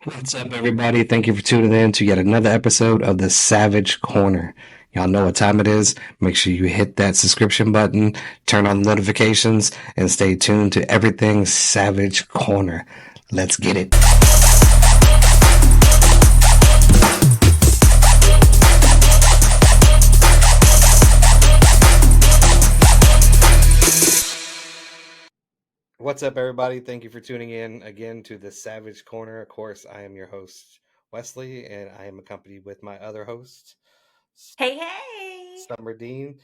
What's up, everybody? Thank you for tuning in to yet another episode of the Savage Corner. Y'all know what time it is. Make sure you hit that subscription button, turn on the notifications, and stay tuned to everything Savage Corner. Let's get it. What's up, everybody? Thank you for tuning in again to the Savage Corner. Of course, I am your host, Wesley, and I am accompanied with my other host, Hey, hey. Summer Dean.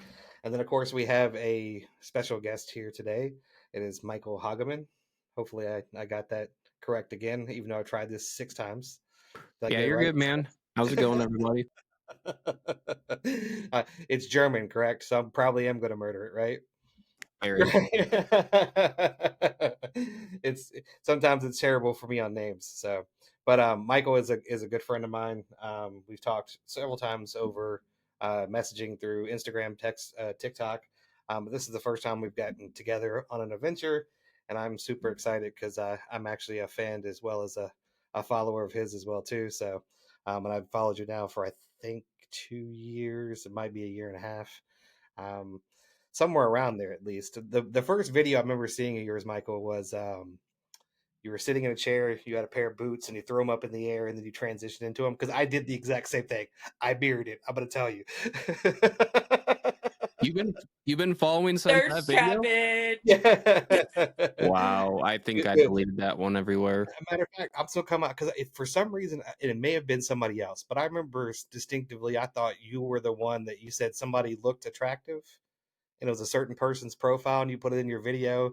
And then, of course, we have a special guest here today. It is Michael Hageman. Hopefully, I got that correct again, even though I tried this 6 times. Did I Yeah, get it you're right? good, man. How's it going, everybody? It's German, correct? So I probably am going to murder it, right? Very. It's sometimes it's terrible for me on names. So, but Michael is a good friend of mine. We've talked several times over messaging through Instagram, text, TikTok. But this is the first time we've gotten together on an adventure, and I'm super excited because I'm actually a fan as well as a follower of his as well too. So, and I've followed you now for I think 2 years. It might be a year and a half. Um, Somewhere around there at least. The first video I remember seeing of yours, Michael, was you were sitting in a chair, you had a pair of boots, and you throw them up in the air, and then you transition into them. Because I did the exact same thing. I mirrored it. I'm gonna tell you. You've been following since that Thirst trap, video? bitch. Yeah. Wow, I think I Good. deleted that one everywhere. Matter of fact, I'm still coming out because for some reason, and it may have been somebody else, but I remember distinctively, I thought you were the one that you said somebody looked attractive, and it was a certain person's profile, and you put it in your video,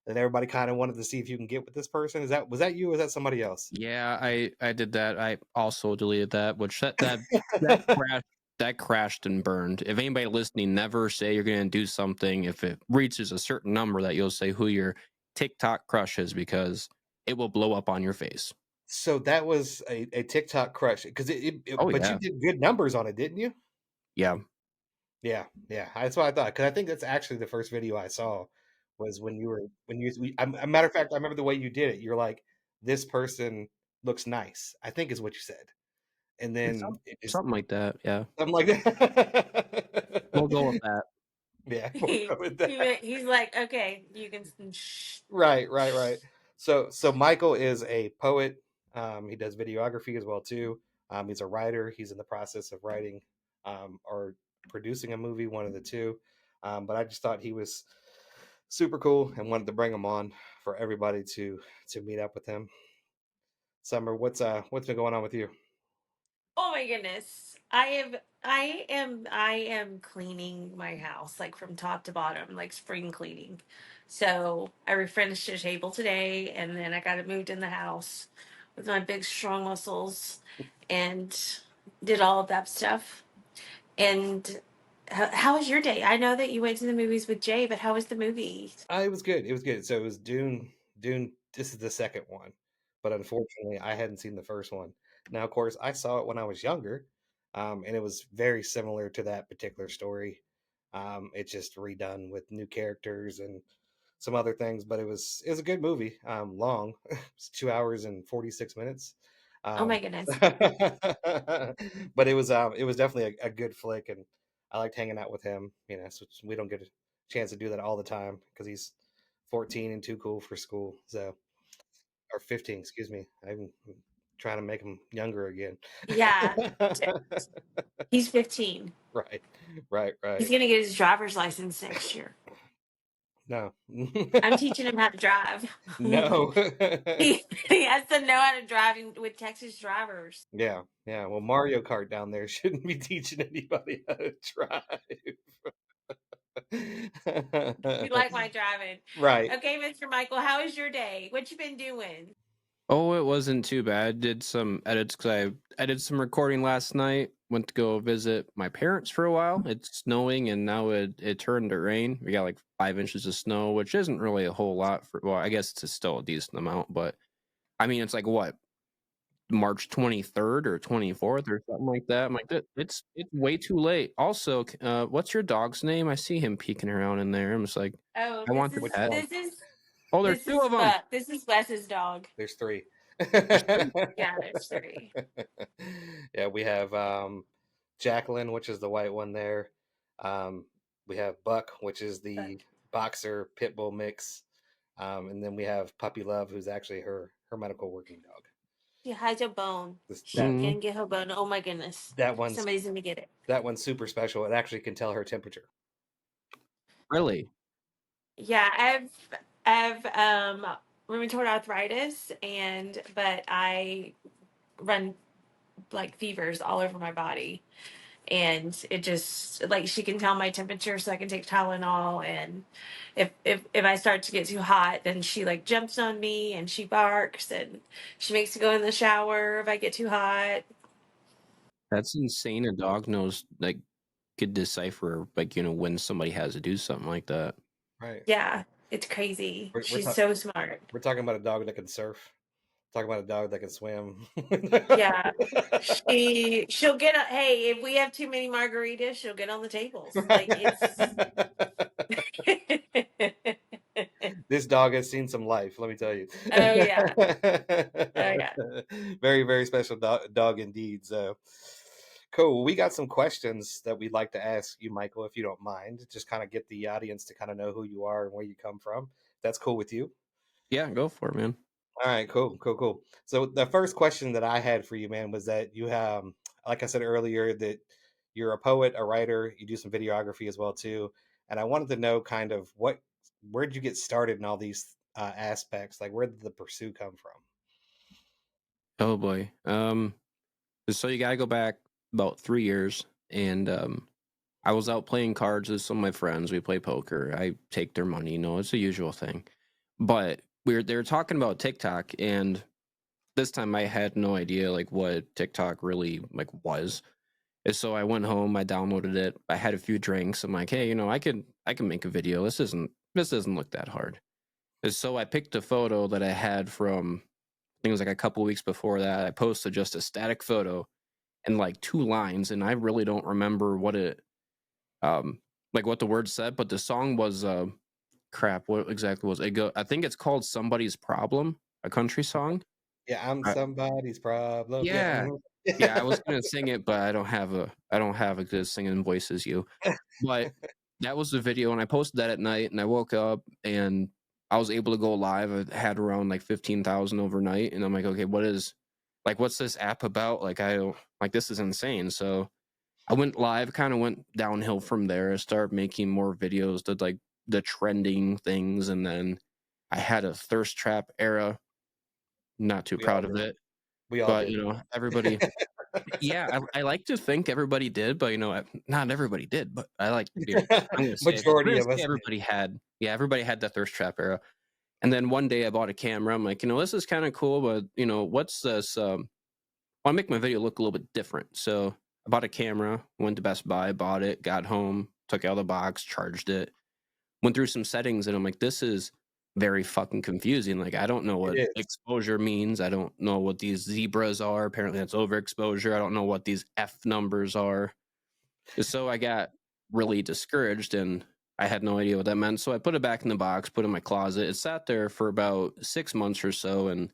and everybody kind of wanted to see if you can get with this person. Was that you, or was that somebody else? Yeah, I did that. I also deleted that, which that crashed and burned. If anybody listening, never say you're gonna do something if it reaches a certain number that you'll say who your TikTok crush is because it will blow up on your face. So that was a TikTok crush because Oh but you yeah. did good numbers on it, didn't you? Yeah. Yeah, yeah. That's what I thought. Because I think that's actually the first video I saw was when you. A matter of fact, I remember the way you did it. You're like, "This person looks nice," I think is what you said, and It's then it just something like that. Yeah. something like that. We'll go with that. Yeah, we'll go with He's like, okay, you can. Shh. right, right, right. So Michael is a poet. He does videography as well too. He's a writer. He's in the process of writing or producing a movie, one of the two. But I just thought he was super cool and wanted to bring him on for everybody to meet up with him. Summer, what's been going on with you? Oh my goodness. I am cleaning my house like from top to bottom, like spring cleaning. So I refinished the table today and then I got it moved in the house with my big strong muscles and did all of that stuff. And how was your day? I know that you went to the movies with Jay, but how was the movie? It was good. It was good. So it was Dune. Dune. This is the second one, but unfortunately, I hadn't seen the first one. Now, of course, I saw it when I was younger, and it was very similar to that particular story. It's just redone with new characters and some other things, but it was a good movie. Long, it's 2 hours and 46 minutes. Oh Um, my goodness. but it was definitely a good flick, and I liked hanging out with him. So we don't get a chance to do that all the time because he's 14 and too cool for school. So, or 15, excuse me. I'm trying to make him younger again. Yeah. He's 15. Right, right, He's right. going to get his driver's license next year. No, I'm teaching him how to drive. no. He has to know how to drive with Texas drivers. Yeah, yeah. Well, Mario Kart down there shouldn't be teaching anybody how to You drive. like my driving. Right. Okay, Mr. Michael, how was your day? What you been doing? Oh, it wasn't too bad. Did some edits because I did some recording last night. Went to go visit my parents for a while. It's snowing and now it turned to rain. We got like 5 inches of snow, which isn't really a whole lot for. Well, I guess it's still a decent amount, but I mean, it's like what March 23rd or 24th or something like that. I'm like, it's way too late. Also, what's your dog's name? I see him peeking around in there. I'm just like, Oh, I this want the is Which pet. one? this is Oh, there's this two is of them. This is Wes's dog. There's three. There's three. Yeah, there's three. Yeah, we have Jacqueline, which is the white one there. We have Buck, which is But the boxer pit bull mix. And then we have Puppy Love, who's actually her medical working dog. she hides a bone. This, She that Mhm. can get her bone. Oh my goodness. that one's Somebody's gonna get it. that one's super special. It actually can tell her temperature. Really? Yeah, I've rheumatoid arthritis, but I run like fevers all over my body, and it just like she can tell my temperature, so I can take Tylenol. And if I start to get too hot, then she like jumps on me and she barks and she makes me go in the shower if I get too hot. That's insane. A dog knows, like, could decipher, like, when somebody has to do something like that. Right. Yeah, it's crazy. We're, we're, She's talk- so smart. we're talking about a dog that can surf. Talking about a dog that can swim. Yeah. She'll get a hey, if we have too many margaritas, she'll get on the tables. Like it's This dog has seen some life, let me tell you. Oh yeah. Oh yeah. Very, very special dog indeed. So cool. We got some questions that we'd like to ask you, Michael, if you don't mind. Just kind of get the audience to kind of know who you are and where you come from. That's cool with you. Yeah, go for it, man. All right, cool, cool, cool. So the first question that I had for you, man, was that you have, like I said earlier, that you're a poet, a writer, you do some videography as well too, and I wanted to know kind of where did you get started in all these aspects? Like, where did the pursuit come from? Oh boy. So you gotta go back about 3 years, and I was out playing cards with some of my friends. We play poker. I take their money. It's the usual thing. But they were talking about TikTok, and this time I had no idea like what TikTok really like was. And so I went home, I downloaded it, I had a few drinks. I'm like, hey, I can make a video. This doesn't look that hard. And so I picked a photo that I had from, I think it was like a couple weeks before that. I posted just a static photo and like 2 lines, and I really don't remember what it um like what the words said, but the song was crap, what exactly was it? I think it's called Somebody's Problem, a country song. Yeah, I'm Uh, somebody's problem. Yeah. yeah. Yeah, I was gonna sing it, but I don't have a good singing voice as you. But that was the video, and I posted that at night, and I woke up and I was able to go live. I had around like 15,000 overnight, and I'm like, okay, what's this app about? Like, I don't like this is insane. So I went live, kind of went downhill from there. I started making more videos, did like the trending things, and then I had a thirst trap era. Not too We all proud of did. it, We all but did. everybody. Yeah, I like to think everybody did, but not everybody did. But I like, I'm gonna say I'm Majority gonna of say us did. everybody had that thirst trap era. And then one day I bought a camera. I'm like, this is kind of cool, but what's this? I'll make my video look a little bit different. So I bought a camera, went to Best Buy, bought it, got home, took it out of the box, charged it, went through some settings, and I'm like, this is very fucking confusing. Like, I don't know It what is. exposure means. I don't know what these zebras are. Apparently, that's overexposure. I don't know what these F numbers are. So I got really discouraged, and I had no idea what that meant. So I put it back in the box, put it in my closet. It sat there for about 6 months or so, and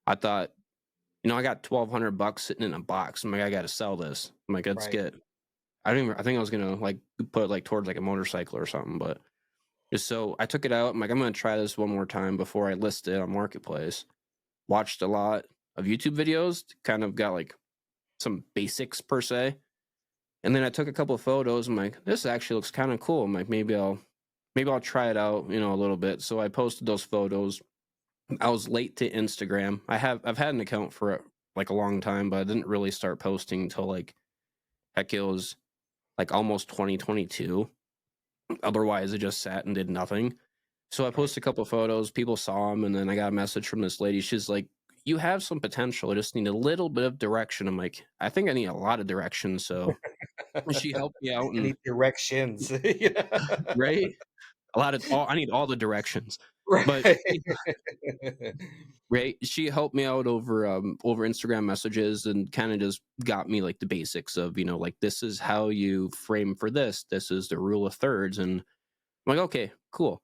I thought, I got $1,200 sitting in a box. I'm like, I got to sell this. I'm like, let's Right. get. I don't even. I think I was gonna like put it like towards like a motorcycle or something, but just so I took it out. I'm like, I'm gonna try this one more time before I list it on Marketplace. Watched a lot of YouTube videos, kind of got like some basics per se, and then I took a couple of photos. I'm like, this actually looks kind of cool. I'm like, maybe I'll try it out, a little bit. So I posted those photos. I was late to Instagram. I've had an account for like a long time, but I didn't really start posting until like heck, it was like almost 2022. Otherwise, I just sat and did nothing. So I Right. posted a couple of photos. People saw them, and then I got a message from this lady. She's like, "You have some potential. I just need a little bit of direction." I'm like, "I think I need a lot of direction." So she helped me out, I and need directions. right, I need all the directions. But Right. right, she helped me out over Instagram messages and kind of just got me like the basics of like, this is how you frame for this. This is the rule of thirds, and I'm like, okay, cool.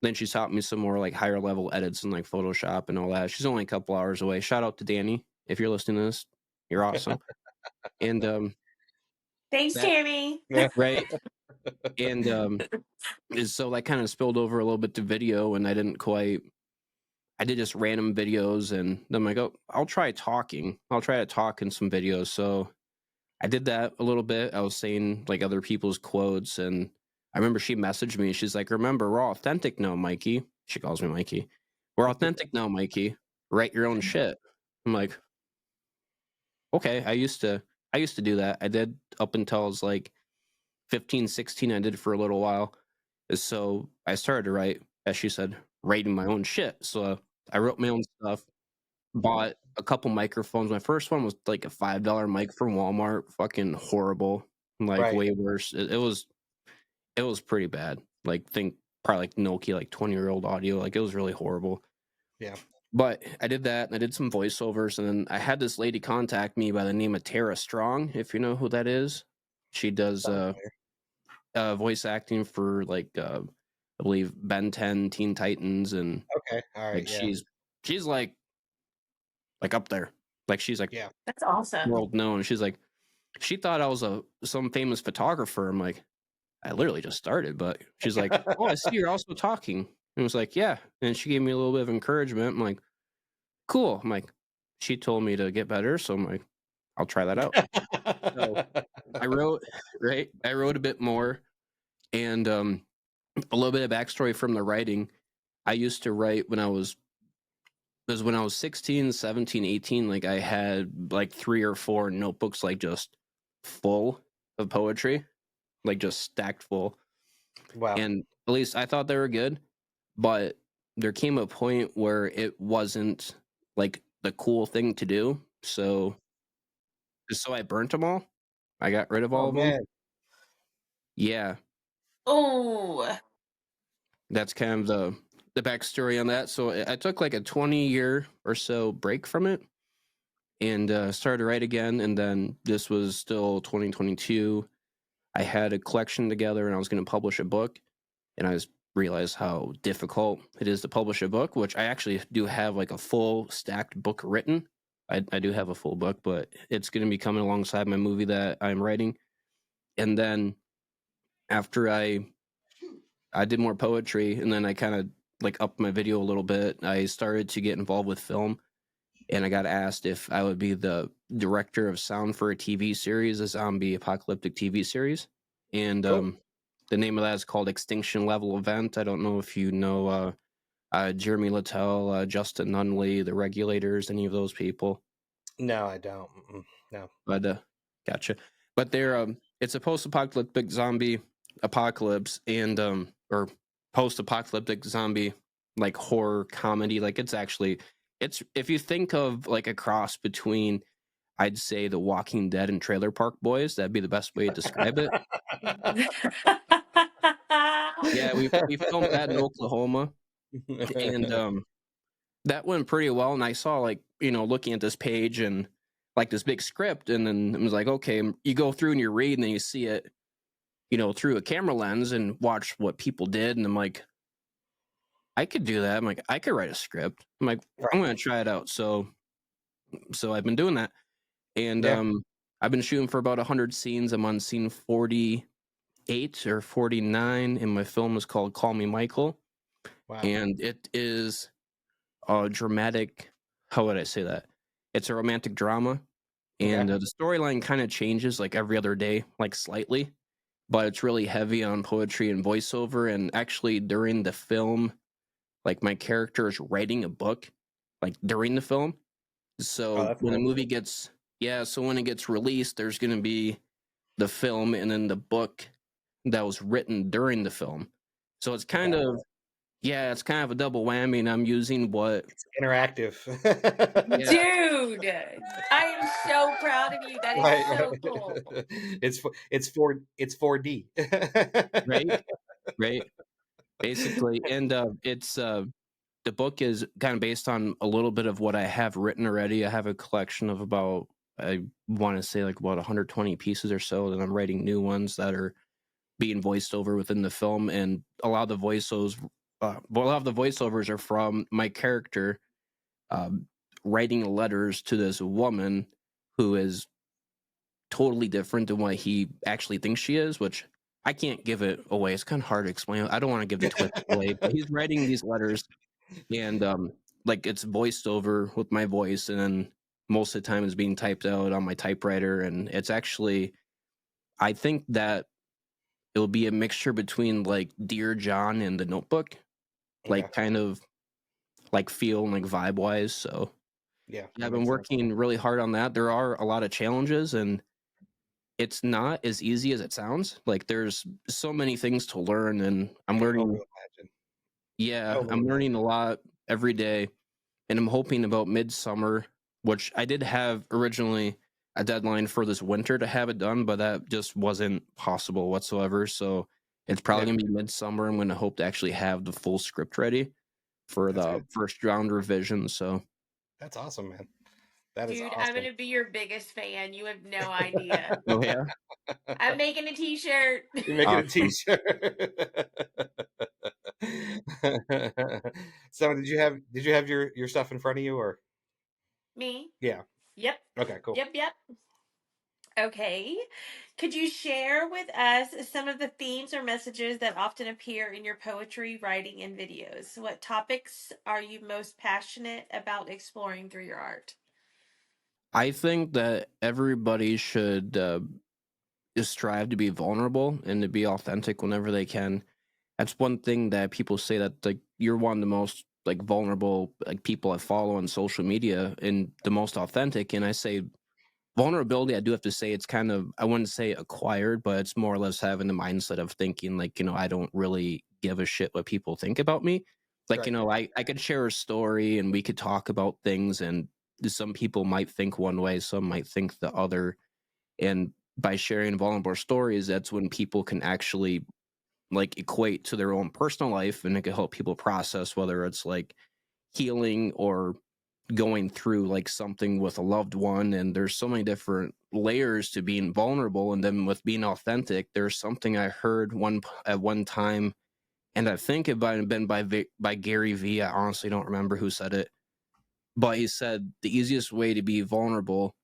Then she taught me some more like higher level edits and like Photoshop and all that. She's only a couple hours away. Shout out to Danny if you're listening to this. You're awesome. And Thanks, that Tammy. Yeah. right. And so that kind of spilled over a little bit to video, and I did just random videos, and then I'm like, oh, I'll try talking. I'll try to talk in some videos. So I did that a little bit. I was saying like other people's quotes, and I remember she messaged me. She's like, "Remember, we're authentic now, Mikey." She calls me Mikey. "We're authentic now, Mikey. Write your own shit." I'm like, "Okay." I used to do that. I did up until I was like 15, 16. I did it for a little while. So I started to write, as she said, writing my own shit. So I wrote my own stuff. Bought a couple microphones. My first one was like a $5 mic from Walmart. Fucking horrible. Like Right. way worse. It was pretty bad. Like think probably like Nokia, like 20-year-old audio. Like it was really horrible. Yeah. But I did that and I did some voiceovers, and then I had this lady contact me by the name of Tara Strong, if you know who that is. She does Sounds familiar. voice acting for like I believe Ben 10, Teen Titans, and Okay. All right. like Yeah. she's like up there. Like she's like Yeah. That's awesome. world known. She's like, she thought I was some famous photographer. I'm like, I literally just started, but she's like, oh, I see you're also talking. And I was like, yeah. And she gave me a little bit of encouragement. I'm like, cool. I'm like, she told me to get better, so I'm like, I'll try that out. So I wrote, right? I wrote a bit more, and a little bit of backstory from the writing. I used to write when I was 16, 17, 18, like I had like 3 or 4 notebooks like just full of poetry, like just stacked full. Wow. And at least I thought they were good, but there came a point where it wasn't like the cool thing to do. So I burnt them all. I got rid of all Oh of them. man. Yeah, Oh, that's kind of the backstory on that. So I took like a 20-year or so break from it, and started to write again. And then this was still 2022. I had a collection together, and I was going to publish a book. And I just realized how difficult it is to publish a book, which I actually do have like a full stacked book written. I do have a full book, but it's going to be coming alongside my movie that I'm writing. And then after I did more poetry, and then I kind of like upped my video a little bit. I started to get involved with film, and I got asked if I would be the director of sound for a TV series, a zombie apocalyptic TV series. And Cool. the name of that is called Extinction Level Event. I don't know if you know Jeremy Littell, Justin Nunley, the Regulators, any of those people. No, I don't. No. But gotcha. But they're it's a post-apocalyptic zombie apocalypse, and or post-apocalyptic zombie like horror comedy. Like it's if you think of like a cross between, I'd say, The Walking Dead and Trailer Park Boys, that'd be the best way to describe it. Yeah, we filmed that in Oklahoma, and that went pretty well. And I saw like, looking at this page and like this big script, and then it was like, okay, you go through and you read, and then you see it, through a camera lens and watch what people did, and I'm like, I could do that. I'm like, I could write a script. I'm like, I'm Right. gonna try it out. So I've been doing that, and Yeah. I've been shooting for about 100 scenes. I'm on scene 48 or 49, and my film is called Call Me Michael, Wow. and it is a dramatic. How would I say that? It's a romantic drama, Okay. and the storyline kind of changes like every other day, like slightly, but it's really heavy on poetry and voiceover. And actually, during the film, like my character is writing a book, like during the film. Oh, So that's when the cool. movie gets, yeah, so when it gets released, there's gonna be the film and then the book that was written during the film. So it's kind Gotcha. of, yeah, it's kind of a double whammy, and I'm using what, It's interactive. yeah, dude, I am so proud of you. That is Right, so cool. right. It's 4D. right, right, basically. And it's the book is kind of based on a little bit of what I have written already. I have a collection of about, I want to say like about 120 pieces or so, and I'm writing new ones that are being voiced over within the film. And a lot of the well, a lot of the voiceovers are from my character um, writing letters to this woman who is totally different than what he actually thinks she is, which I can't give it away. It's kind of hard to explain. I don't want to give the twist away, but he's writing these letters and like it's voiced over with my voice, and then most of the time it's being typed out on my typewriter, and it's actually I think that it'll be a mixture between like Dear John and The Notebook, Okay. like kind of like feel and like vibe wise. So Yeah, yeah, that I've been makes sense. working really hard on that. There are a lot of challenges, and it's not as easy as it sounds. Like there's so many things to learn, and I I'm can learning. only imagine. Yeah, Only I'm learning imagine. a lot every day, and I'm hoping about midsummer, which I did have originally a deadline for this winter to have it done, but that just wasn't possible whatsoever. So it's probably Yeah, gonna be midsummer. I'm gonna hope to actually have the full script ready for that's the good. first round revision. So That's awesome, man. That is Dude, I'm awesome. gonna be your biggest fan. You have no idea. oh yeah, I'm making a t-shirt. You're making a awesome. t-shirt. So did you have your stuff in front of you or Me? yeah. Yep. Okay, cool. Yep. Okay. Could you share with us some of the themes or messages that often appear in your poetry, writing, and videos? What topics are you most passionate about exploring through your art? I think that everybody should just strive to be vulnerable and to be authentic whenever they can. That's one thing that people say that like you're one of the most like vulnerable like people I follow on social media and the most authentic. And I say vulnerability, I do have to say it's kind of I wouldn't say acquired, but it's more or less having the mindset of thinking like, I don't really give a shit what people think about me. Like, Right. I could share a story and we could talk about things, and some people might think one way, some might think the other. And by sharing vulnerable stories, that's when people can actually like equate to their own personal life, and it can help people process whether it's like healing or going through like something with a loved one. And there's so many different layers to being vulnerable, and then with being authentic, there's something I heard at one time, and I think it might have been by Gary Vee. I honestly don't remember who said it, but he said the easiest way to be vulnerable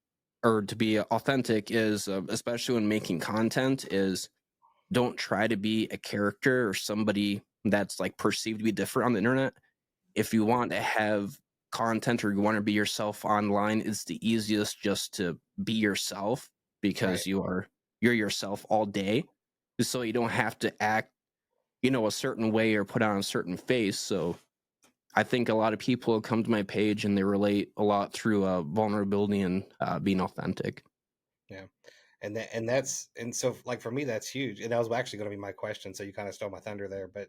or to be authentic is especially when making content is don't try to be a character or somebody that's like perceived to be different on the internet. If you want to have content or you want to be yourself online, it's the easiest just to be yourself Right. because you're yourself all day. So you don't have to act, a certain way or put on a certain face. So I think a lot of people come to my page and they relate a lot through vulnerability and being authentic. Yeah. And so like for me that's huge. And that was actually going to be my question, so you kind of stole my thunder there, but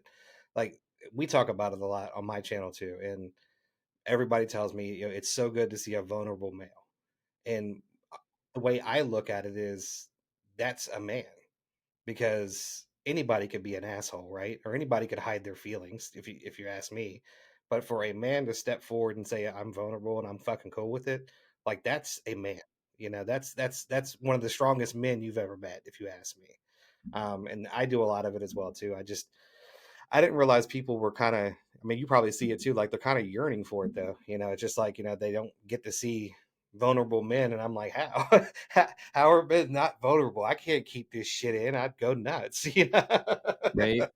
like we talk about it a lot on my channel too. And everybody tells me, it's so good to see a vulnerable male. And the way I look at it is that's a man, because anybody could be an asshole, right? Or anybody could hide their feelings if you ask me. But for a man to step forward and say I'm vulnerable and I'm fucking cool with it, like that's a man. That's one of the strongest men you've ever met, if you ask me. And I do a lot of it as well too. I didn't realize people were kind of. I mean, you probably see it too. Like they're kind of yearning for it, though. It's just like they don't get to see vulnerable men, and I'm like, how? How are men not vulnerable? I can't keep this shit in. I'd go nuts. Right.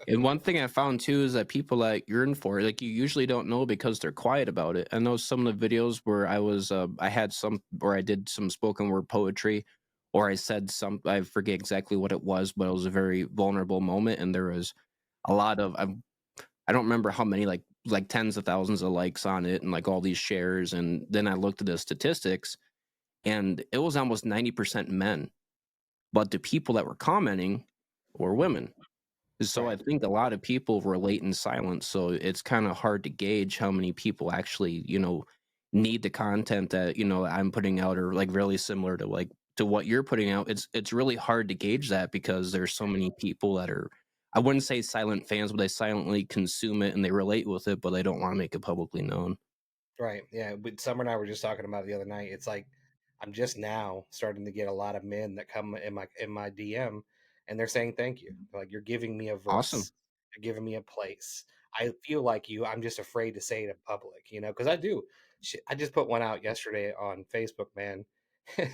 And one thing I found too is that people that yearn for it, like you usually don't know because they're quiet about it. I know some of the videos where I had some, where I did some spoken word poetry, or I said some, I forget exactly what it was, but it was a very vulnerable moment. And there was a lot of, I don't remember how many, like tens of thousands of likes on it and like all these shares. And then I looked at the statistics and it was almost 90% men, but the people that were commenting were women. So I Right. think a lot of people relate in silence. So it's kind of hard to gauge how many people actually, need the content that, I'm putting out, or like really similar to to what you're putting out. It's really hard to gauge that because there's so many people that are, I wouldn't say silent fans, but they silently consume it and they relate with it, but they don't want to make it publicly known. Right. Yeah. But Summer and I were just talking about it the other night. It's like I'm just now starting to get a lot of men that come in my DM, and they're saying thank you. Like you're giving me a Awesome. voice. You're giving me a place. I feel like you. I'm just afraid to say it in public, because I do. I just put one out yesterday on Facebook, man, and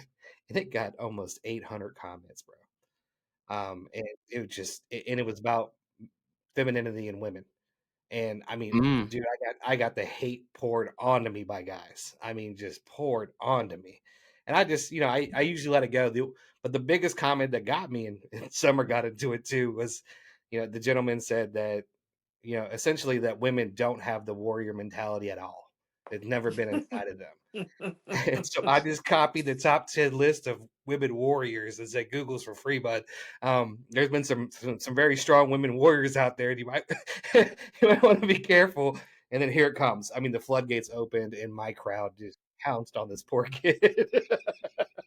it got almost 800 comments, bro. And it was about femininity in women. And I mean, Mm. dude, I got the hate poured onto me by guys. I mean, just poured onto me. And I just, I usually let it go. But the biggest comment that got me, and Summer got into it too, was, the gentleman said that, essentially that women don't have the warrior mentality at all. It's never been inside of them. And so I just copied the top 10 list of women warriors and said Google's for free, bud. There's been some very strong women warriors out there. And you might you might want to be careful. And then here it comes. I mean, the floodgates opened and my crowd just pounced on this poor kid.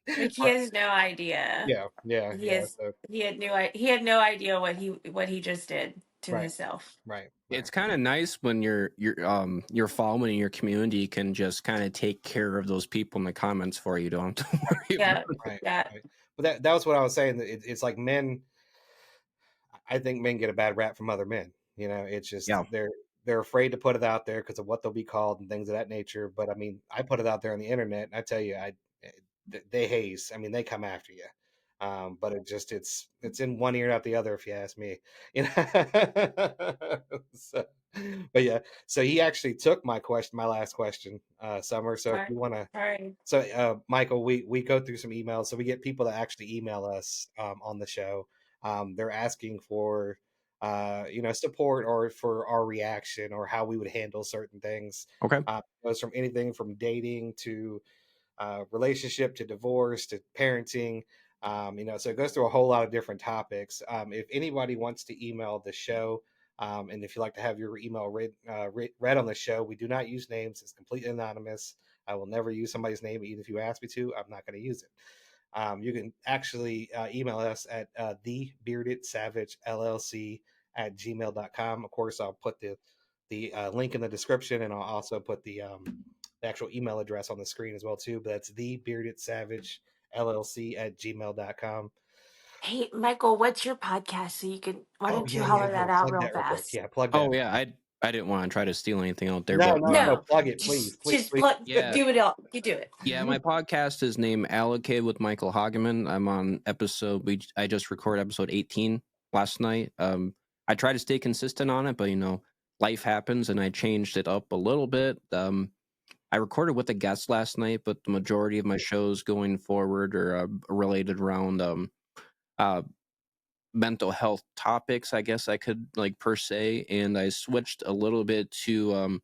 Like he has no idea. Yeah, yeah, He yeah. has So he had no idea what he just did to right, himself. right, right, It's kind of nice when your following in your community can just kind of take care of those people in the comments for you. Don't have to worry Yeah, about. right, yeah, right. But that was what I was saying. That it's like men. I think men get a bad rap from other men. It's just Yeah. they're afraid to put it out there because of what they'll be called and things of that nature. But I mean, I put it out there on the internet, and I tell you, they haze. I mean, they come after you. But it's in one ear and out the other, if you ask me. So, but yeah, so he actually took my last question, Summer. So all if right, you want to, all right. so Michael, we go through some emails, so we get people that actually email us on the show. They're asking for support or for our reaction or how we would handle certain things. Okay. It goes from anything from dating to relationship to divorce to parenting. So it goes through a whole lot of different topics. If anybody wants to email the show, and if you'd like to have your email read on the show, we do not use names. It's completely anonymous. I will never use somebody's name, even if you ask me to. I'm not going to use it. You can actually email us at thebeardedsavagellc@gmail.com. Of course, I'll put the link in the description, and I'll also put the actual email address on the screen as well too. But that's thebeardedsavagellc@gmail.com. Hey, Michael, what's your podcast? So you can why Oh don't you yeah, yeah, holler yeah. that out Plug real that real quick. fast? Yeah, plug that. Oh yeah, I didn't want to try to steal anything out there, No, but no, no. Plug it, please, Just please, just please. plug, yeah, do it all. You do it. yeah. My podcast is named Allocated with Michael Hageman. I'm on I just recorded episode 18 last night. I try to stay consistent on it, but life happens, and I changed it up a little bit. I recorded with a guest last night, but the majority of my shows going forward are related around uh, mental health topics, I guess I could like per se. And I switched a little bit to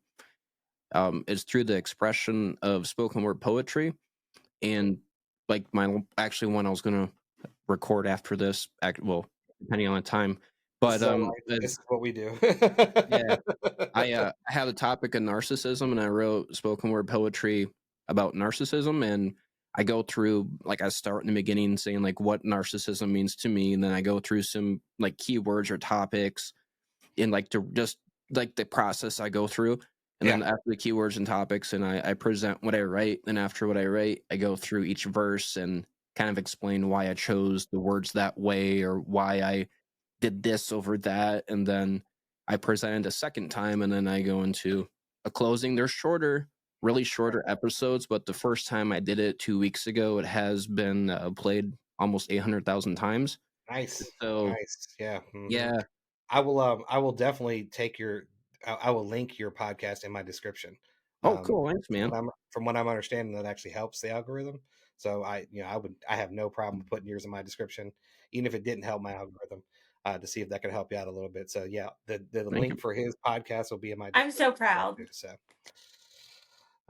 it's through the expression of spoken word poetry. And like my actually one I was gonna record after this, well, depending on the time. This But is our life. This is what we do. yeah, I had a topic of narcissism, and I wrote spoken word poetry about narcissism. And I go through, like, I start in the beginning saying like what narcissism means to me, and then I go through some like keywords or topics in like to just like the process I go through. And Yeah, then after the keywords and topics, and I present what I write. And after what I write, I go through each verse and kind of explain why I chose the words that way or why I did this over that. And then I present it a second time, and then I go into a closing. They're shorter, really shorter episodes, but the first time I did it 2 weeks ago, it has been played almost 800,000 times. nice, So nice. Yeah. yeah. I will definitely take I will link your podcast in my description. Oh, cool. Thanks, From man. what I'm understanding, that actually helps the algorithm. So I have no problem putting yours in my description, even if it didn't help my algorithm, to see if that could help you out a little bit. So yeah, the Thank link you. for his podcast will be in my I'm so description as well proud. too. So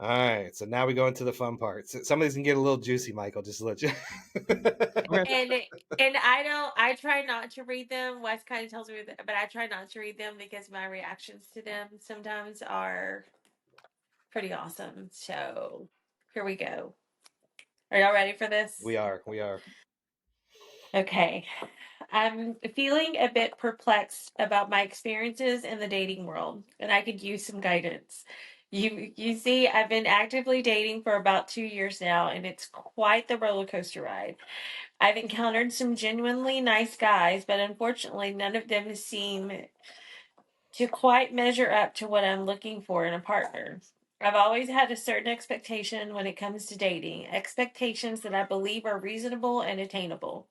all right, so now we go into the fun part. So some of these can get a little juicy, Michael. Just to let you. Okay. And I try not to read them. Wes kind of tells me that, but I try not to read them because my reactions to them sometimes are pretty awesome. So here we go. Are y'all ready for this? We are, we are. Okay. I'm feeling a bit perplexed about my experiences in the dating world, and I could use some guidance. You see, I've been actively dating for about 2 years now, and it's quite the roller coaster ride. I've encountered some genuinely nice guys, but unfortunately, none of them seem to quite measure up to what I'm looking for in a partner. I've always had a certain expectation when it comes to dating, expectations that I believe are reasonable and attainable.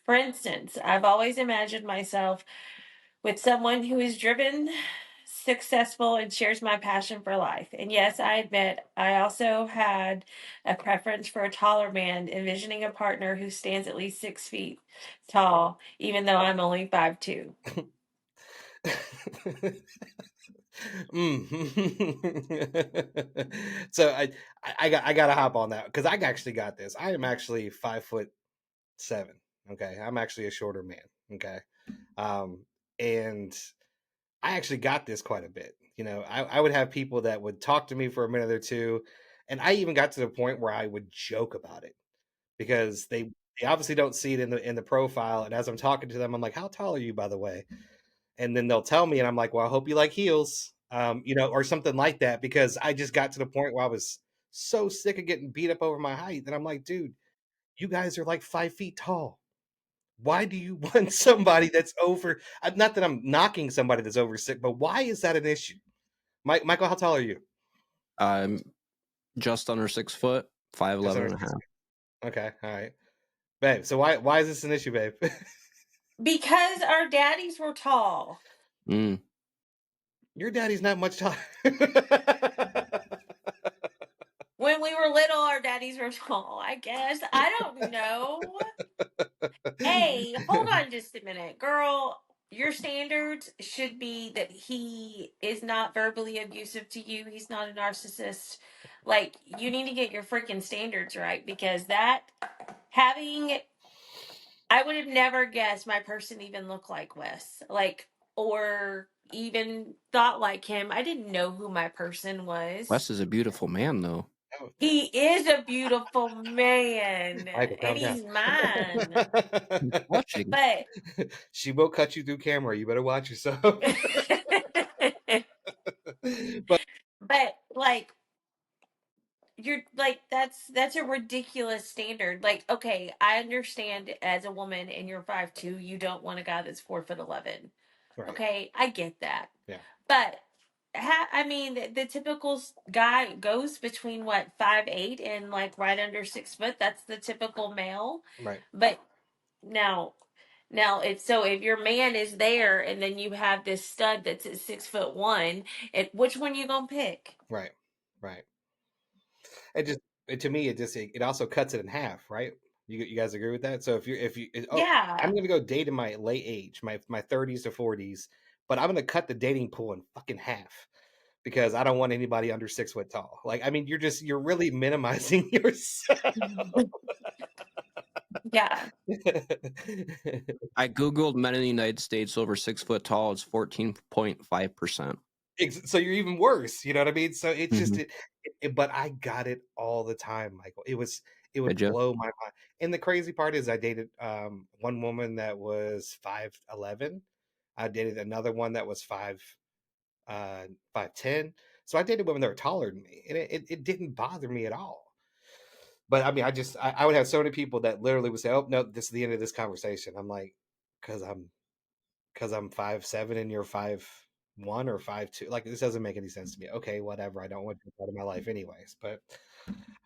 For instance, I've always imagined myself with someone who is driven, successful, and shares my passion for life. And yes, I admit I also had a preference for a taller man, envisioning a partner who stands at least 6 feet tall, even though I'm only 5'2". So I gotta hop on that because I actually got this. I am actually 5'7". Okay, I'm actually a shorter man. Okay, um, and I actually got this quite a bit. You know, I would have people that would talk to me for a minute or two, and I even got to the point where I would joke about it because they obviously don't see it in the profile. And as I'm talking to them, I'm like, "How tall are you, by the way?" And then they'll tell me, and I'm like, "Well, I hope you like heels," you know, or something like that, because I just got to the point where I was so sick of getting beat up over my height that I'm like, "Dude, you guys are like 5 feet tall. Why do you want somebody that's over?" Not that I'm knocking somebody that's over six, but why is that an issue? Michael, how tall are you? I'm just under 6 foot, Just 5'11" under and a six half. feet. Okay, all right, babe. So why is this an issue, babe? Because our daddies were tall. Mm. Your daddy's not much taller. When we were little, our daddies were tall, I guess. I don't know. Hey, hold on just a minute. Girl, your standards should be that he is not verbally abusive to you. He's not a narcissist. Like, you need to get your freaking standards right because that having I would have never guessed my person even looked like Wes. Like, or even thought like him. I didn't know who my person was. Wes is a beautiful man, though. Oh, He is a beautiful man, Michael, and calm down. he's mine. He's blushing. But She will cut you through camera. You better watch yourself. But but like you're like that's a ridiculous standard. Like, okay, I understand as a woman and you're 5'2", you don't want a guy that's 4'11". right, Okay, I get that. yeah, But I mean, the typical guy goes between what 5'8" and like right under 6 foot. That's the typical male. right, But now, now it's so if your man is there and then you have this stud that's at 6'1", which one you gonna pick? right, right. It just to me, it also cuts it in half, right? You guys agree with that? So oh, I'm Yeah. gonna go date in my late age, my 30s to 40s, but I'm gonna cut the dating pool in fucking half because I don't want anybody under 6 foot tall. Like, I mean, you're really minimizing yourself. Yeah. I googled men in the United States over 6 foot tall. It's 14.5%. So you're even worse. You know what I mean? So it's just Mm-hmm. but I got it all the time, Michael. It would Did you? blow my mind. And the crazy part is I dated one woman that was 5'11". I dated another one that was 5'10". So I dated women that were taller than me, and it didn't bother me at all. But I mean, I would have so many people that literally would say, "Oh no, this is the end of this conversation." I'm like, because I'm 5'7" and you're 5'1" or 5'2". Like, this doesn't make any sense to me. Okay, whatever. I don't want you part of my life anyways. But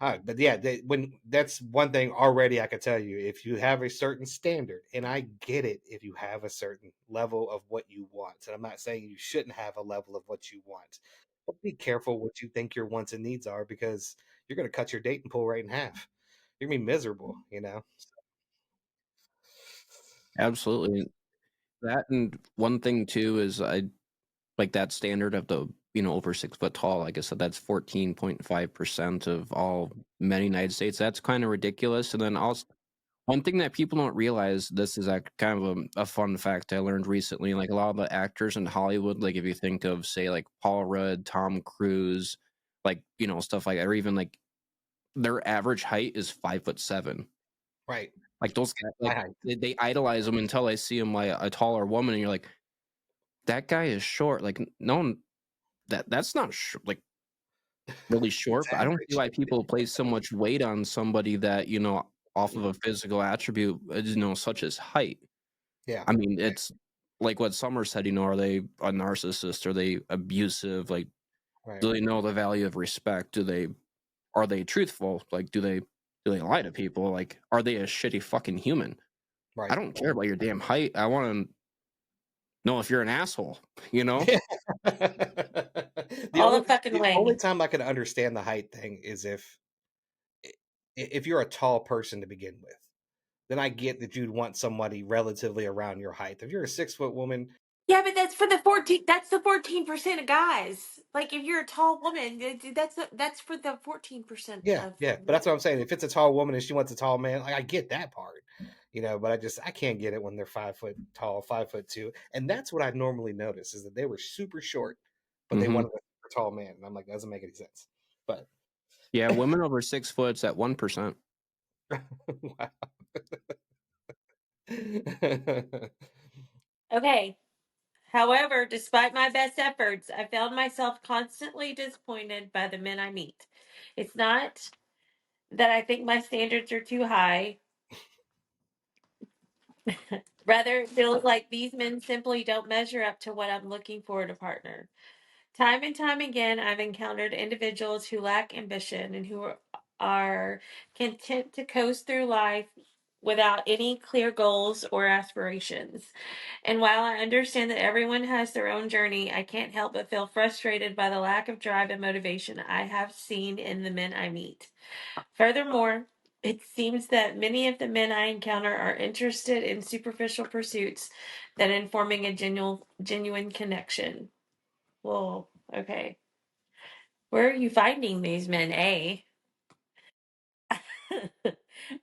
yeah, when that's one thing already I could tell you. If you have a certain standard, and I get it, if you have a certain level of what you want, and I'm not saying you shouldn't have a level of what you want, but be careful what you think your wants and needs are because you're going to cut your dating pool right in half. You're gonna be miserable, you know. Absolutely. That and one thing too is I like that standard of the over 6 foot tall. Like I said, that's 14.5% of all men in the United States. That's kind of ridiculous. And then also one thing that people don't realize, this is kind of a fun fact I learned recently. Like a lot of the actors in Hollywood, like if you think of say like Paul Rudd, Tom Cruise, like stuff like that, or even like their average height is 5'7". Right. Like those guys, My like height. they idolize them until they see them like a taller woman, and you're like, that guy is short. Like no one that's not like really It's short, but I don't see average. why people place so much weight on somebody that off of a physical attribute, such as height. Yeah. I mean, Right. it's like what Summer said, are they a narcissist? Are they abusive? Like, Right. do they know the value of respect? Are they truthful? Like, do they lie to people? Like, are they a shitty fucking human? I Right. don't care about your damn height. I want to know if you're an asshole, you know? the All only the fucking the only way. time I could understand the height thing is if you're a tall person to begin with. Then I get that you'd want somebody relatively around your height. If you're a 6 foot woman, Yeah, but that's for the 14. That's the 14% of guys. Like, if you're a tall woman, that's for the 14% yeah, of yeah. But men. that's what I'm saying. If it's a tall woman and she wants a tall man, like I get that part, but I can't get it when they're 5 foot tall, 5'2", and that's what I normally notice is that they were super short, but they Hmm. wanted a super tall man, and I'm like, that doesn't make any sense. But Yeah, women over 6 foot's at 1%. wow. Okay. However, despite my best efforts, I found myself constantly disappointed by the men I meet. It's not that I think my standards are too high. Rather, it feels like these men simply don't measure up to what I'm looking for in a partner. Time and time again, I've encountered individuals who lack ambition and who are content to coast through life without any clear goals or aspirations. And while I understand that everyone has their own journey, I can't help but feel frustrated by the lack of drive and motivation I have seen in the men I meet. Furthermore, it seems that many of the men I encounter are interested in superficial pursuits than in forming a genuine connection. Well, okay. Where are you finding these men, eh?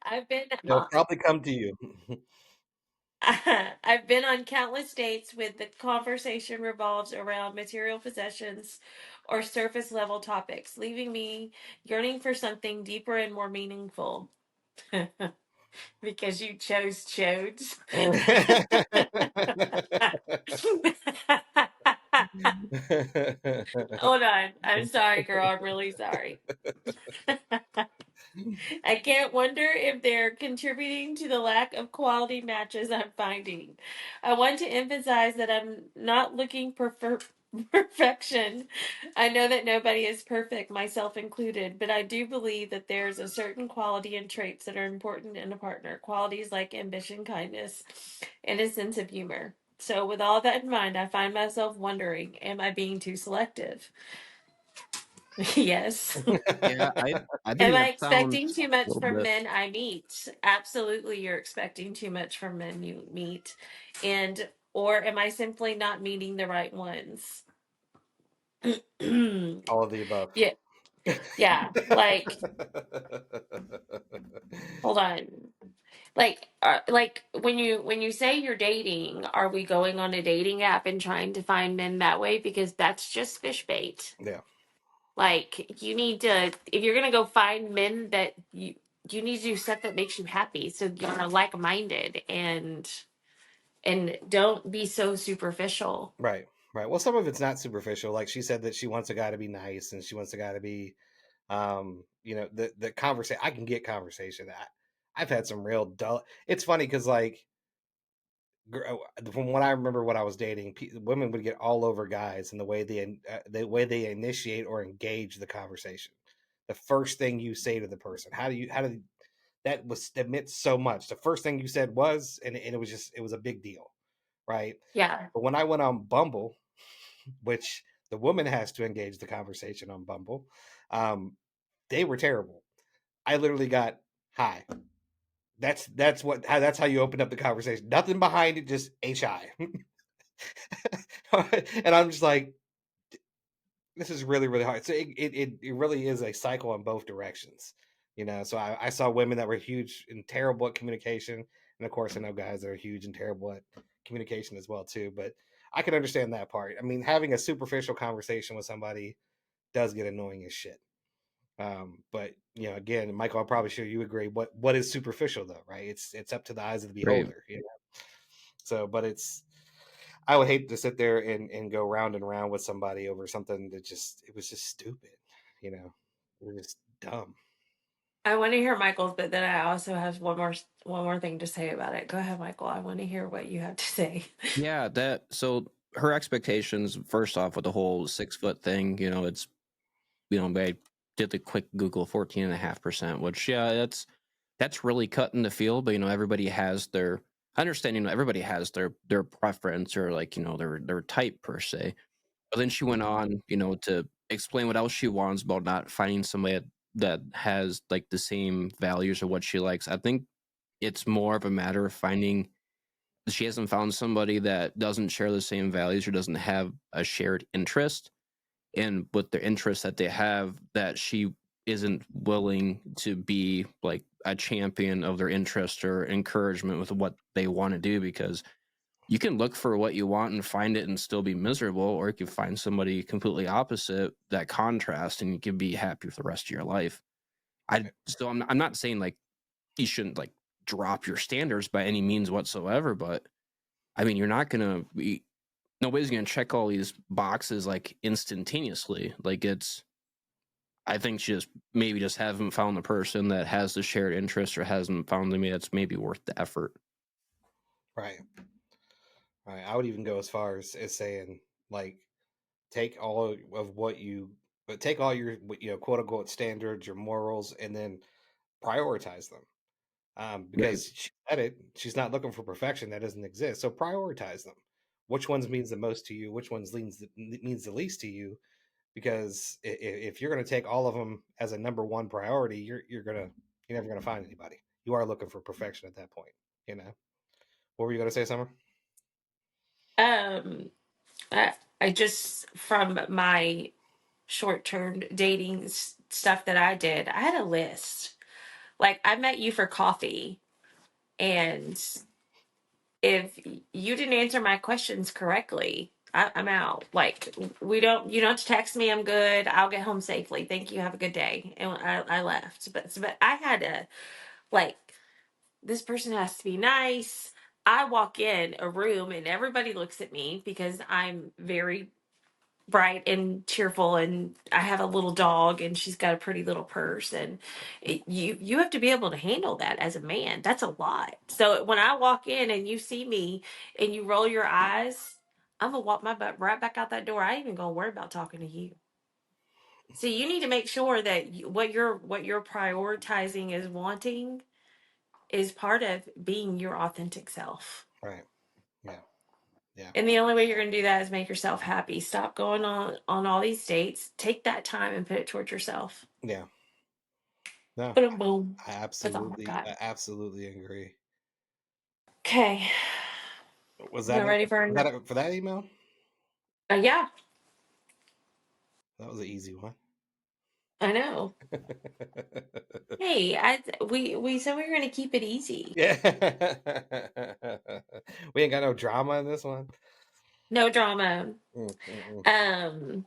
I've been They'll probably come to you. I've been on countless dates with the conversation revolves around material possessions or surface level topics, leaving me yearning for something deeper and more meaningful. Because you chose chodes. Hold on. I'm sorry, girl. I'm really sorry. I can't wonder if they're contributing to the lack of quality matches I'm finding. I want to emphasize that I'm not looking for perfection. I know that nobody is perfect, myself included, but I do believe that there's a certain quality and traits that are important in a partner. Qualities like ambition, kindness, and a sense of humor. So, with all that in mind, I find myself wondering, am I being too selective? Yes. Yeah, I Am think I that expecting sounds too a much little from bit. men I meet? Absolutely, you're expecting too much from men you meet. And, or am I simply not meeting the right ones? Yeah, All of the above. yeah. Like, hold on. Like when you say you're dating, are we going on a dating app and trying to find men that way? Because that's just fish bait. Yeah. Like you need to, if you're gonna go find men that you need to do stuff that makes you happy, so you're like minded and don't be so superficial. Right. Right. Well, some of it's not superficial. Like she said that she wants a guy to be nice and she wants a guy to be the conversation. I can get conversation. I've had some real dull. It's funny because like from what I remember when I was dating, women would get all over guys and the way they initiate or engage the conversation. The first thing you say to the person, how do that meant so much. The first thing you said was, and it was a big deal, right? Yeah, But when I went on Bumble, which the woman has to engage the conversation on Bumble, um, they were terrible. I literally got hi. That's how you open up the conversation. Nothing behind it, just hi. And I'm just like, this is really really hard. So it really is a cycle in both directions. So I saw women that were huge and terrible at communication, and of course I know guys that are huge and terrible at communication as well too. But I can understand that part. I mean, having a superficial conversation with somebody does get annoying as shit. But again, Michael, I'm probably sure you agree. What is superficial though, right? It's up to the eyes of the Right. beholder. So, but I would hate to sit there and go round and round with somebody over something that it was just stupid. It was just dumb. I want to hear Michael's, but then I also have one more thing to say about it. Go ahead, Michael. I want to hear what you have to say. Yeah, that so her expectations, first off, with the whole 6 foot thing, it's I did the quick Google 14.5%, which yeah, that's really cutting the field, but everybody has their I understand, everybody has their preference or like, their type per se. But then she went on, to explain what else she wants about not finding somebody that has like the same values or what she likes. I think it's more of a matter of finding she hasn't found somebody that doesn't share the same values or doesn't have a shared interest. And with the interest that they have, that she isn't willing to be like a champion of their interest or encouragement with what they want to do, because you can look for what you want and find it and still be miserable, or you can find somebody completely opposite, that contrast, and you can be happy with the rest of your life. I'm not saying like you shouldn't like drop your standards by any means whatsoever, but I mean, you're not gonna be nobody's gonna check all these boxes like instantaneously. Like I think she just maybe just haven't found the person that has the shared interest, or hasn't found me that's maybe worth the effort. Right. Right. I would even go as far as saying like take all of what you but take all your quote unquote standards, your morals, and then prioritize them. Right. Because she said it, she's not looking for perfection that doesn't exist. So prioritize them. Which ones means the most to you? Which ones means the least to you? Because if you're going to take all of them as a number one priority, you're never going to find anybody. You are looking for perfection at that point. You know. What were you going to say, Summer? Um, I, I just from my short-term dating stuff that I did, I had a list. Like I met you for coffee, and if you didn't answer my questions correctly, I'm out. Like you don't have to text me. I'm good. I'll get home safely. Thank you. Have a good day. And I left. But I had to like this person has to be nice. I walk in a room and everybody looks at me because I'm very bright and cheerful, and I have a little dog and she's got a pretty little purse, and you have to be able to handle that as a man. That's a lot. So when I walk in and you see me and you roll your eyes, I'm gonna walk my butt right back out that door. I ain't even gonna worry about talking to you. So you need to make sure that what you're prioritizing is wanting is part of being your authentic self. Right. Yeah. Yeah. And the only way you're going to do that is make yourself happy. Stop going on all these dates. Take that time and put it towards yourself. Yeah. No, Boom, boom. I That's all I got. absolutely agree. Okay. Was You that it? ready for Was that it for that email? yeah, That was an easy one. I know. Hey, we said we were going to keep it easy. Yeah. We ain't got no drama in this one. No drama. Mm, mm, mm. Um,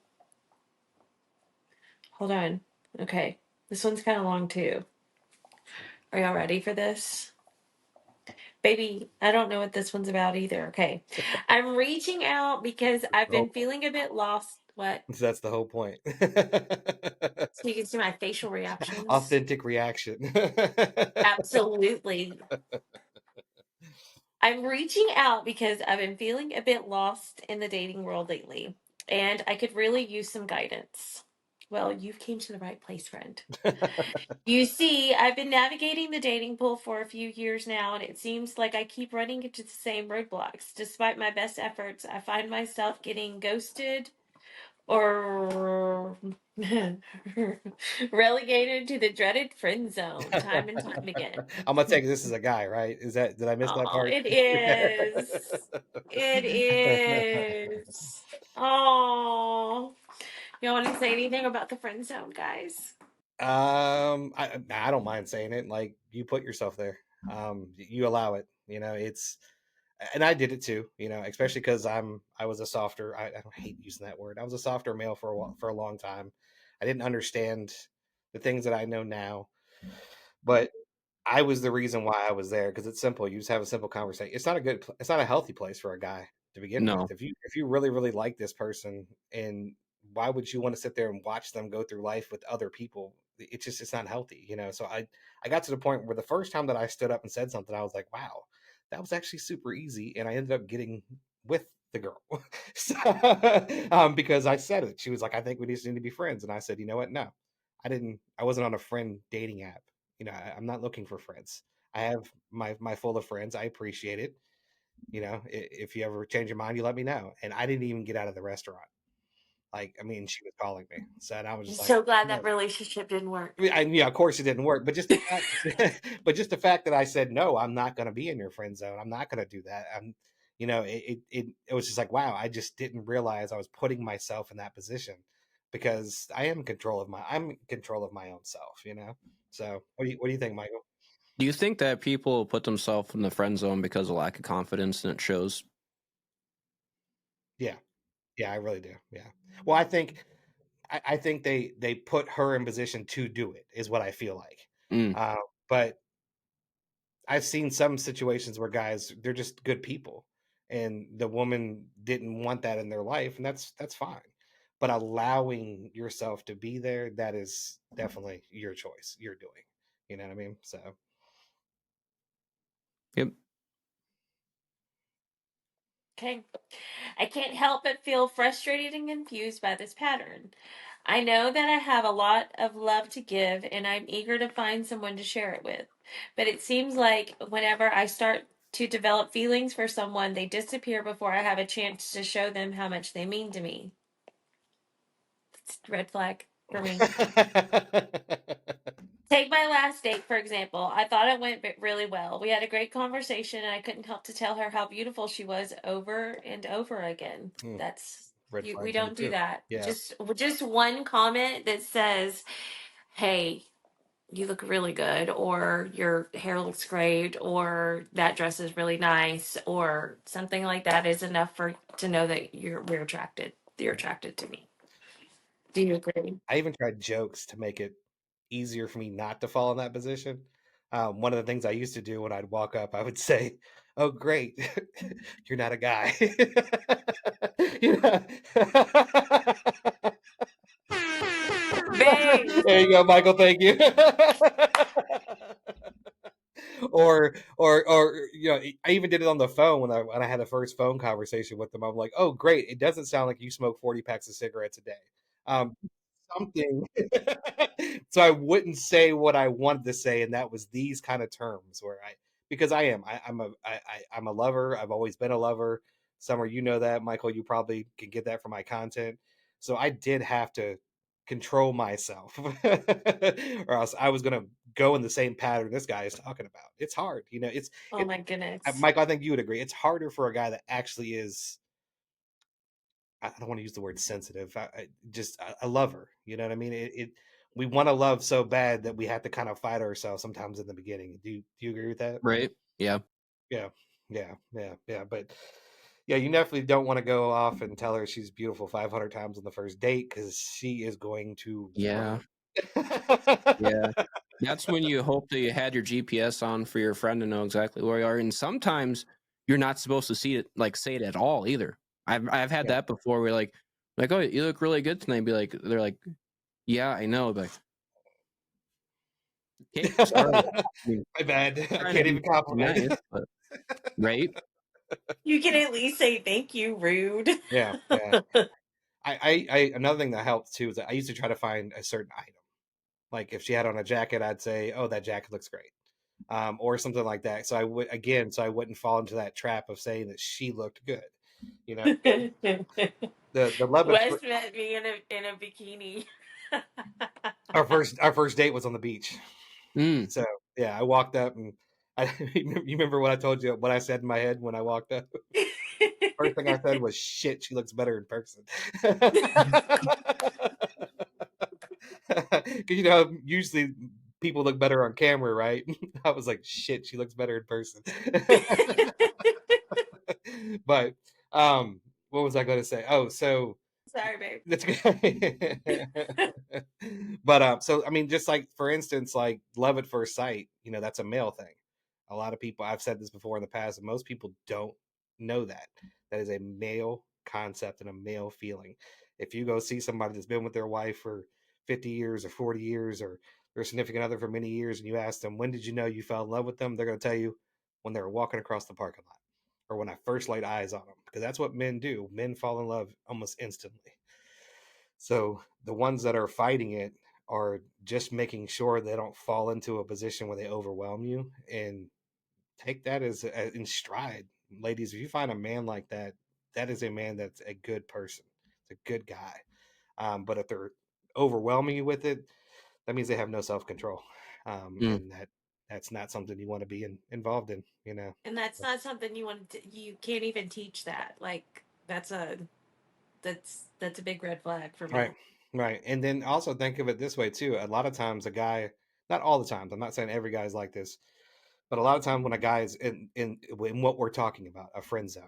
hold on. Okay. This one's kind of long too. Are y'all ready for this? Baby, I don't know what this one's about either. Okay. I'm reaching out because I've been Oh, feeling a bit lost. What? that's the whole point. So you can see my facial reactions. Authentic reaction. Absolutely. I'm reaching out because I've been feeling a bit lost in the dating world lately, and I could really use some guidance. Well, you've came to the right place, friend. You see, I've been navigating the dating pool for a few years now, and it seems like I keep running into the same roadblocks. Despite my best efforts, I find myself getting ghosted or relegated to the dreaded friend zone time and time again. I'm gonna take this as a guy, right? Did I miss that Oh, part? it is. It is. Oh, you want to say anything about the friend zone, guys? I don't mind saying it. Like you put yourself there. You allow it. It's and I did it too. Especially because I was a softer. I don't hate using that word. I was a softer male for a long time. I didn't understand the things that I know now, but I was the reason why I was there because it's simple. You just have a simple conversation. It's not a healthy place for a guy to begin with. No. If you really really like this person, and why would you want to sit there and watch them go through life with other people? it's not healthy, So I got to the point where the first time that I stood up and said something, I was like, wow, that was actually super easy, and I ended up getting with the girl. So, because I said it. She was like, I think we just need to be friends, and I said, you know what? No, I wasn't on a friend dating app. I'm not looking for friends. I have my full of friends. I appreciate it. If you ever change your mind, you let me know. And I didn't even get out of the restaurant. Like, I mean, she was calling me, so and I was I'm just like, so glad that no. relationship didn't work. I mean, yeah, of course it didn't work, but just the fact, but just the fact that I said no, I'm not going to be in your friend zone. I'm not going to do that. It was just like, wow, I just didn't realize I was putting myself in that position because I'm in control of my own self. So what do you think, Michael? Do you think that people put themselves in the friend zone because of lack of confidence and it shows? Yeah, yeah, I really do. Yeah. Well, I think they put her in position to do it is what I feel like. Mm, Uh, but I've seen some situations where guys they're just good people, and the woman didn't want that in their life, and that's fine. But allowing yourself to be there, that is definitely your choice. You're doing. You know what I mean? So yep. Okay. I can't help but feel frustrated and confused by this pattern. I know that I have a lot of love to give and I'm eager to find someone to share it with. But it seems like whenever I start to develop feelings for someone, they disappear before I have a chance to show them how much they mean to me. It's a red flag for me. Take my last date, for example. I thought it went really well. We had a great conversation, and I couldn't help to tell her how beautiful she was over and over again. Hmm, That's red we flag for me don't do too. that. Yeah. Just one comment that says, "Hey, you look really good," or "Your hair looks great," or "That dress is really nice," or something like that is enough for to know that we're attracted. You're attracted to me. Do you agree? I even tried jokes to make it easier for me not to fall in that position. One of the things I used to do when I'd walk up, I would say, "Oh, great, you're not a guy." You know? Babe. There you go, Michael. Thank you. Or I even did it on the phone when I had the first phone conversation with them. I'm like, "Oh, great! It doesn't sound like you smoke 40 packs of cigarettes a day." Um, Something so I wouldn't say what I wanted to say, and that was these kind of terms where because I'm a lover. I've always been a lover. Summer, you know that. Michael, you probably can get that from my content. So I did have to control myself, or else I was gonna go in the same pattern this guy is talking about. It's hard, Oh it. my goodness. Michael, I think you would agree. It's harder for a guy that actually is I don't want to use the word sensitive. Just a lover. You know what I mean? We want to love so bad that we have to kind of fight ourselves sometimes in the beginning. Do you agree with that? Right. Yeah. Yeah, yeah. But yeah, you definitely don't want to go off and tell her she's beautiful 500 times on the first date because she is going to Yeah. run. Yeah. That's when you hope that you had your GPS on for your friend to know exactly where you are. And sometimes you're not supposed to see it, like say it at all either. I've had Yeah. that before. Where like, oh, you look really good tonight. Be like, they're like, yeah, I know. But okay, sorry. I mean, My bad. I trying to can't be even compliment. nice, but right. You can at least say thank you, rude. Yeah, yeah. I another thing that helped too is that I used to try to find a certain item. Like if she had on a jacket, I'd say, "Oh, that jacket looks great," or something like that. So I wouldn't fall into that trap of saying that she looked good. You know, the love at Wes met me in a bikini. our first date was on the beach. Mm. So yeah, I walked up and you remember what I told you? What I said in my head when I walked up? First thing I said was, "Shit, she looks better in person." Because usually people look better on camera, right? I was like, "Shit, she looks better in person." But what was I going to say? Oh, so Sorry, babe. that's good. But so I mean, just like for instance, like love at first sight, that's a male thing. A lot of people, I've said this before in the past, and most people don't know that. That is a male concept and a male feeling. If you go see somebody that's been with their wife for 50 years or 40 years or their significant other for many years, and you ask them, when did you know you fell in love with them? They're going to tell you when they were walking across the parking lot or when I first laid eyes on them, because that's what men do. Men fall in love almost instantly. So the ones that are fighting it are just making sure they don't fall into a position where they overwhelm you, and take that as in stride. Ladies, if you find a man like that, that is a man that's a good person. It's a good guy. But if they're overwhelming you with it, that means they have no self control, Mm. and that's not something you want to be involved in. You know. And that's not something you want to, you can't even teach that. Like that's a big red flag for Right. me. Right. And then also think of it this way too. A lot of times, a guy, not all the times. I'm not saying every guy's like this, but a lot of times when a guy is in what we're talking about, a friend zone,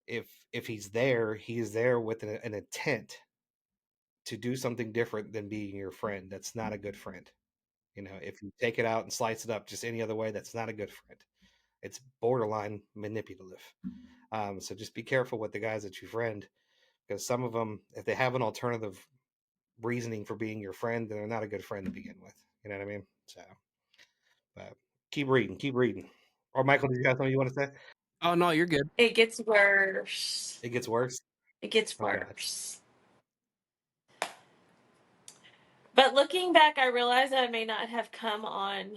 if he's there, he's there with an intent to do something different than being your friend. That's not a good friend. You know, if you take it out and slice it up just any other way, that's not a good friend. It's borderline manipulative. So just be careful with the guys that you friend, because some of them, if they have an alternative reasoning for being your friend, then they're not a good friend to begin with. You know what I mean? So, keep reading, keep reading. Or Michael, did you have something you want to say? Oh no, you're good. It gets worse. It gets worse. It gets Oh God. worse. But looking back, I realize I may not have come on.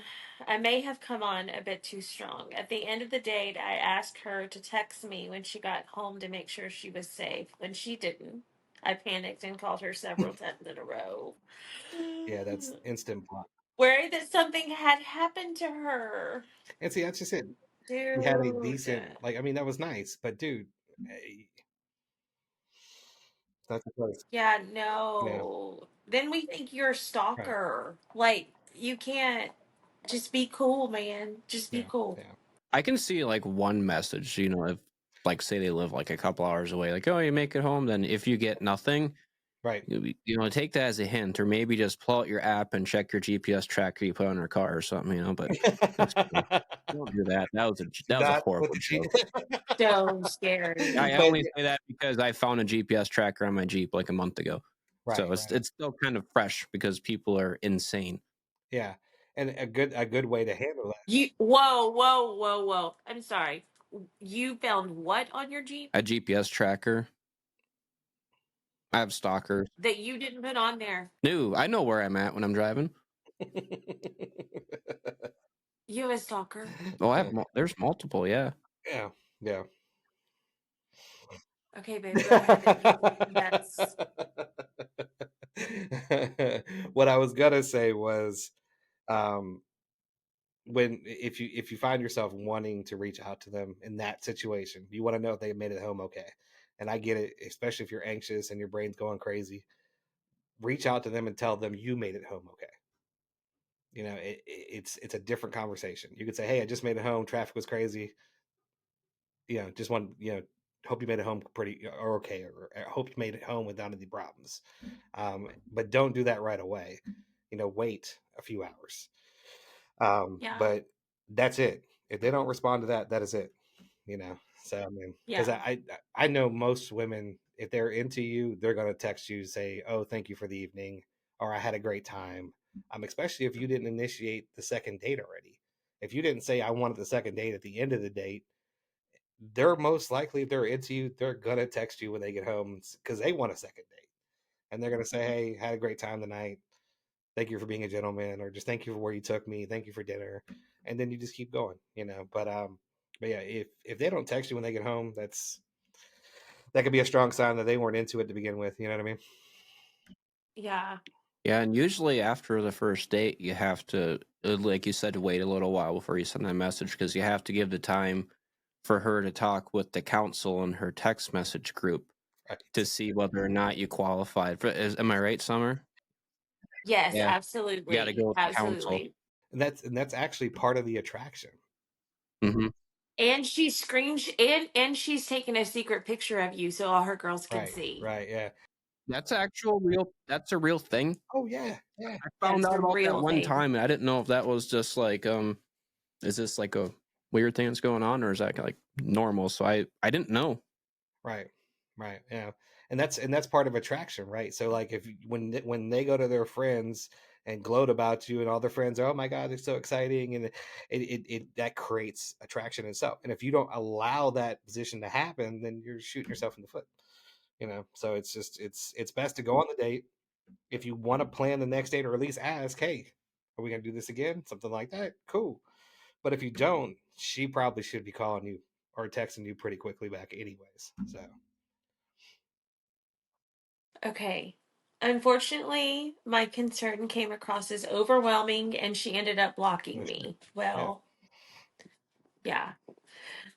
I may have come on a bit too strong. At the end of the day, I asked her to text me when she got home to make sure she was safe. When she didn't, I panicked and called her several times in a row. Yeah, that's instant block. Worried that something had happened to her. And see, that's just it. You had a Dude. decent, like, I mean, that was nice, but dude, that's the place. Yeah, Yeah, no. Then we think you're a right. stalker. Like, you can't just be cool, man. Just be Yeah, cool. yeah, I can see like one message, if like say they live like a couple hours away, like, oh, you make it home, then if you get nothing, right. take that as a hint, or maybe just pull out your app and check your GPS tracker you put on your car or something, but that's don't do that. Do That was a not put horrible the joke. So scary. I but only say that because I found a GPS tracker on my Jeep like a month ago. right, So it's right. it's still kind of fresh because people are insane. Yeah. And a good way to handle that. You whoa, whoa, whoa, whoa. I'm sorry. You found what on your Jeep A GPS tracker. I have stalkers. that you didn't put on there? No, I know where I'm at when I'm driving. You have a stalker? Oh, there's multiple, yeah. Yeah, yeah. Okay, babe, go ahead and that's What I was gonna say was, um, when if you find yourself wanting to reach out to them in that situation, you want to know if they made it home okay. And I get it, especially if you're anxious and your brain's going crazy. Reach out to them and tell them you made it home okay. It's a different conversation. You could say, "Hey, I just made it home. Traffic was crazy. Just want hope you made it home pretty or okay, or I hope you made it home without any problems." But don't do that right away. Wait a few hours. yeah. But that's it. If they don't respond to that, that is it. So I mean, because Yeah. I know most women, if they're into you, they're gonna text you, say, "Oh, thank you for the evening," or "I had a great time." Especially if you didn't initiate the second date already. If you didn't say I wanted the second date at the end of the date, they're most likely, if they're into you, they're gonna text you when they get home because they want a second date, and they're gonna say, "Hey, had a great time tonight. Thank you for being a gentleman," or just "Thank you for where you took me. Thank you for dinner," and then you just keep going. But yeah, if they don't text you when they get home, that could be a strong sign that they weren't into it to begin with. You know what I mean? Yeah. Yeah, and usually after the first date, you have to, like you said, wait a little while before you send that message because you have to give the time for her to talk with the council in her text message group to Right. see whether or not you qualified for. Am I right, Summer? Yes, Yeah, you got to absolutely. go with the council. Absolutely. And that's actually part of the attraction. Hmm. And and she's taking a secret picture of you so all her girls can Right. see. Right. Yeah. That's a real thing. Oh yeah. Yeah. I found That's out a about that real one thing. time, and I didn't know if that was just like, is this like a weird thing that's going on, or is that like normal? So I didn't know. Right. Right. Yeah. And that's part of attraction, right? So like if when they go to their friends and gloat about you and all their friends are, oh my God, they're so exciting, and it that creates attraction itself. And if you don't allow that position to happen, then you're shooting yourself in the foot. So it's just it's best to go on the date. If you want to plan the next date or at least ask, hey, are we gonna do this again? Something like that. Cool. But if you don't, she probably should be calling you or texting you pretty quickly back anyways. So Okay. Unfortunately, my concern came across as overwhelming and she ended up blocking sure. me. Yeah. Well, yeah.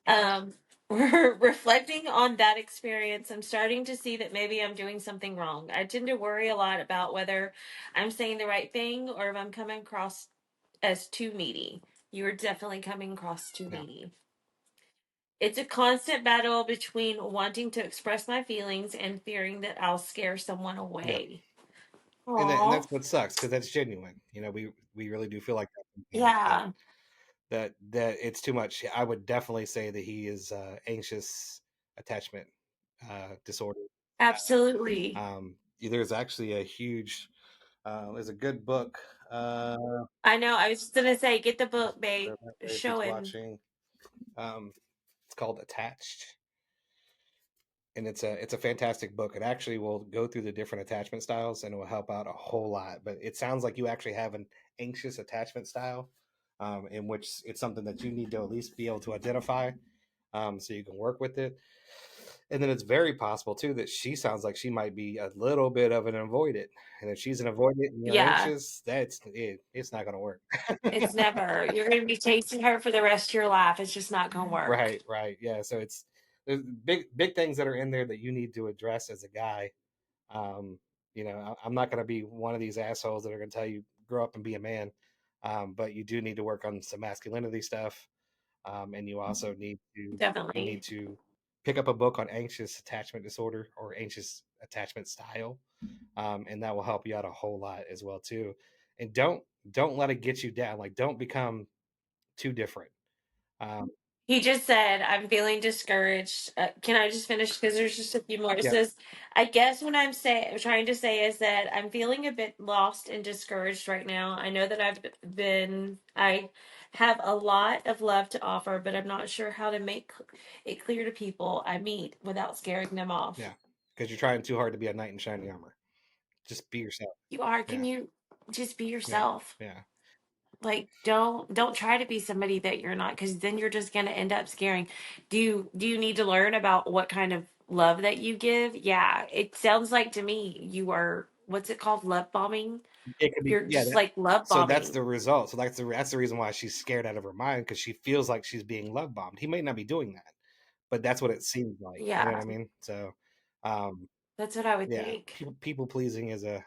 Um, reflecting on that experience, I'm starting to see that maybe I'm doing something wrong. I tend to worry a lot about whether I'm saying the right thing or if I'm coming across as too needy. You're definitely coming across too Yeah. needy. It's a constant battle between wanting to express my feelings and fearing that I'll scare someone Yeah. away. And Aw. that's what sucks because that's genuine. We really do feel like that sometimes, Yeah. that it's too much. I would definitely say that he is anxious attachment disorder. Absolutely. There's actually a huge there's a good book. Uh, I know. I was just gonna say, get the book, babe. grab that if he's Show him. watching. Um, it's called Attached, and it's a fantastic book. It actually will go through the different attachment styles, and it will help out a whole lot. But it sounds like you actually have an anxious attachment style, in which it's something that you need to at least be able to identify, so you can work with it. And then it's very possible too that she sounds like she might be a little bit of an avoidant, and if she's an avoidant and you're Yeah. anxious, it's not going to work. It's never. You're gonna be chasing her for the rest of your life. It's just not gonna work. Right, right, yeah. So there's big things that are in there that you need to address as a guy. Um, I'm not going to be one of these assholes that are going to tell you grow up and be a man, but you do need to work on some masculinity stuff, and you need Definitely. to pick up a book on anxious attachment disorder or anxious attachment style, and that will help you out a whole lot as well too. And don't let it get you down. Like don't become too different. Um, He just said, I'm feeling discouraged. Can I just finish? Because there's just a few more. It yeah, says, I guess what I'm trying to say is that I'm feeling a bit lost and discouraged right now. I know that I have a lot of love to offer, but I'm not sure how to make it clear to people I meet without scaring them off. yeah, because you're trying too hard to be a knight in shining armor. Just be yourself. You are. Can Yeah, you just be yeah, yourself? yeah. Like don't try to be somebody that you're not, because then you're just going to end up scaring. Do you need to learn about what kind of love that you give? Yeah, it sounds like to me you are, what's it called, love bombing. It could be, You're yeah. just like love So that's bombing. the result. So that's the reason why she's scared out of her mind because she feels like she's being love bombed. He may not be doing that, but that's what it seems like. You know Yeah, what I mean? So, um, that's what I would yeah, think. people pleasing is a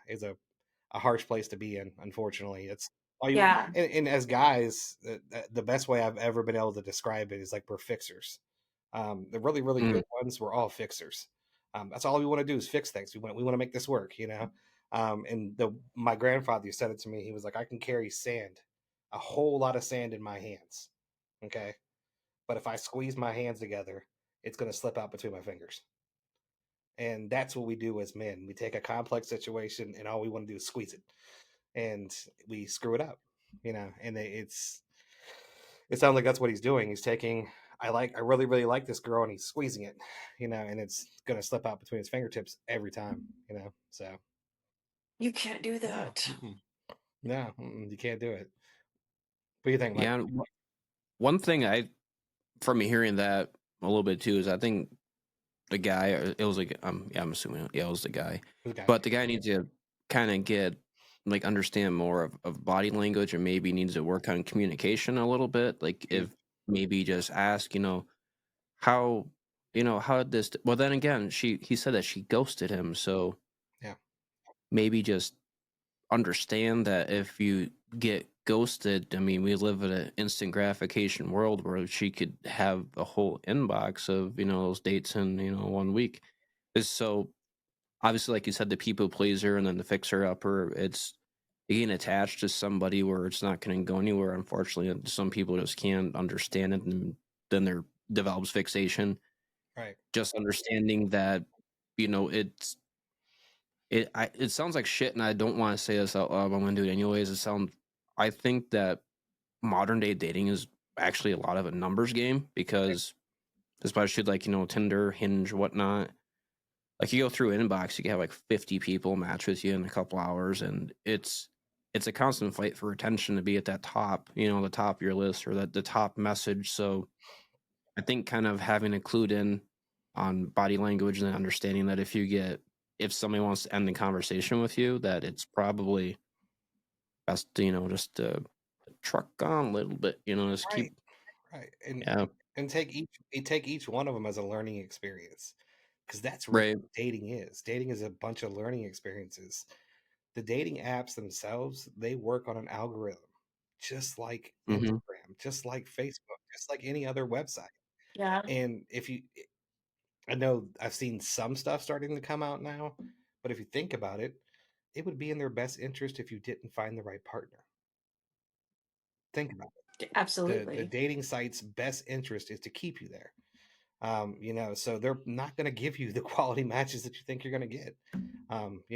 harsh place to be in. Unfortunately, it's all you. Yeah. And as guys, the best way I've ever been able to describe it is like we're fixers. The really really Mm. good ones, we're all fixers. That's all we want to do is fix things. We want to make this work. And my grandfather said it to me. He was like, I can carry sand, a whole lot of sand in my hands. Okay, but if I squeeze my hands together, it's going to slip out between my fingers. And that's what we do as men. We take a complex situation and all we want to do is squeeze it, and we screw it up. And it sounds like that's what he's doing. He's taking. I really really like this girl, and he's squeezing it. And it's going to slip out between his fingertips every time. So You can't do no, that. no, you can't do it. What do you think, Mike? Yeah, one thing from hearing that a little bit too is I think the guy, it was like yeah, I'm assuming, yeah, it was the guy, Who's guy? but the guy needs to kind of get, like, understand more of body language, and maybe needs to work on communication a little bit. Like, Mm, if maybe just ask, how, how did this, well, then again, he said that she ghosted him, so yeah, maybe just understand that if you get ghosted, I mean, we live in an instant gratification world where she could have a whole inbox of, those dates in, 1 week. Is so obviously, like you said, the people pleaser and then the fixer upper, it's being attached to somebody where it's not going to go anywhere. Unfortunately, and some people just can't understand it, and then there develops fixation. right. Just understanding that. you know, it sounds like shit, and I don't want to say this out loud, but I'm gonna do it anyways. I think that modern day dating is actually a lot of a numbers game because, especially like Tinder, Hinge, whatnot. Like you go through an inbox, you can have like 50 people match with you in a couple hours, and it's a constant fight for attention to be at that top, the top of your list or the top message. So I think kind of having a clued in on body language and understanding that if somebody wants to end the conversation with you, that it's probably best to, just truck on a little bit, just keep, Right, right, and yeah, take each one of them as a learning experience, because that's really right. what dating is. Dating is a bunch of learning experiences. The dating apps themselves, they work on an algorithm, just like Mm-hmm. Instagram, just like Facebook, just like any other website. Yeah, And I know I've seen some stuff starting to come out now, but if you think about it, it would be in their best interest if you didn't find the right partner. Think about it. The absolutely. dating site's best interest is to keep you there. So they're not going to give you the quality matches that you think you're going to get.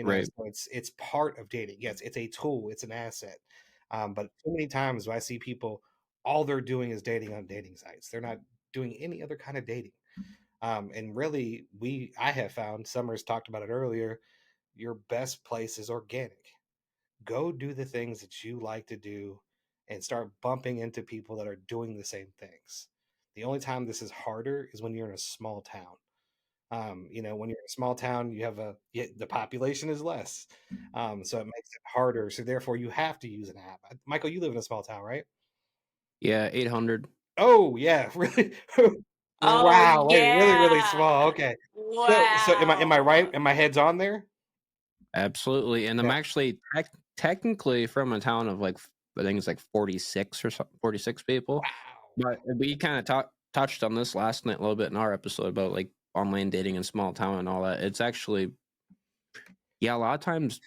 Right. So it's part of dating. Yes, it's a tool, it's an asset. But too many times when I see people, all they're doing is dating on dating sites. They're not doing any other kind of dating. And really, I have found, Summers talked about it earlier, your best place is organic. Go do the things that you like to do and start bumping into people that are doing the same things. The only time this is harder is when you're in a small town. When you're in a small town, the population is less, so it makes it harder. So therefore, you have to use an app. Michael, you live in a small town, right? Yeah, 800. Oh yeah, really? Oh Wow, like really, really small. yeah. Okay, so am I right? Wow. Am my head's on there? Absolutely. And I'm Yeah. actually technically from a town of like, I think it's like 46 or something, 46 people. Wow. But we kind of touched on this last night a little bit in our episode about like online dating in small town and all that. It's actually, yeah, a lot of times,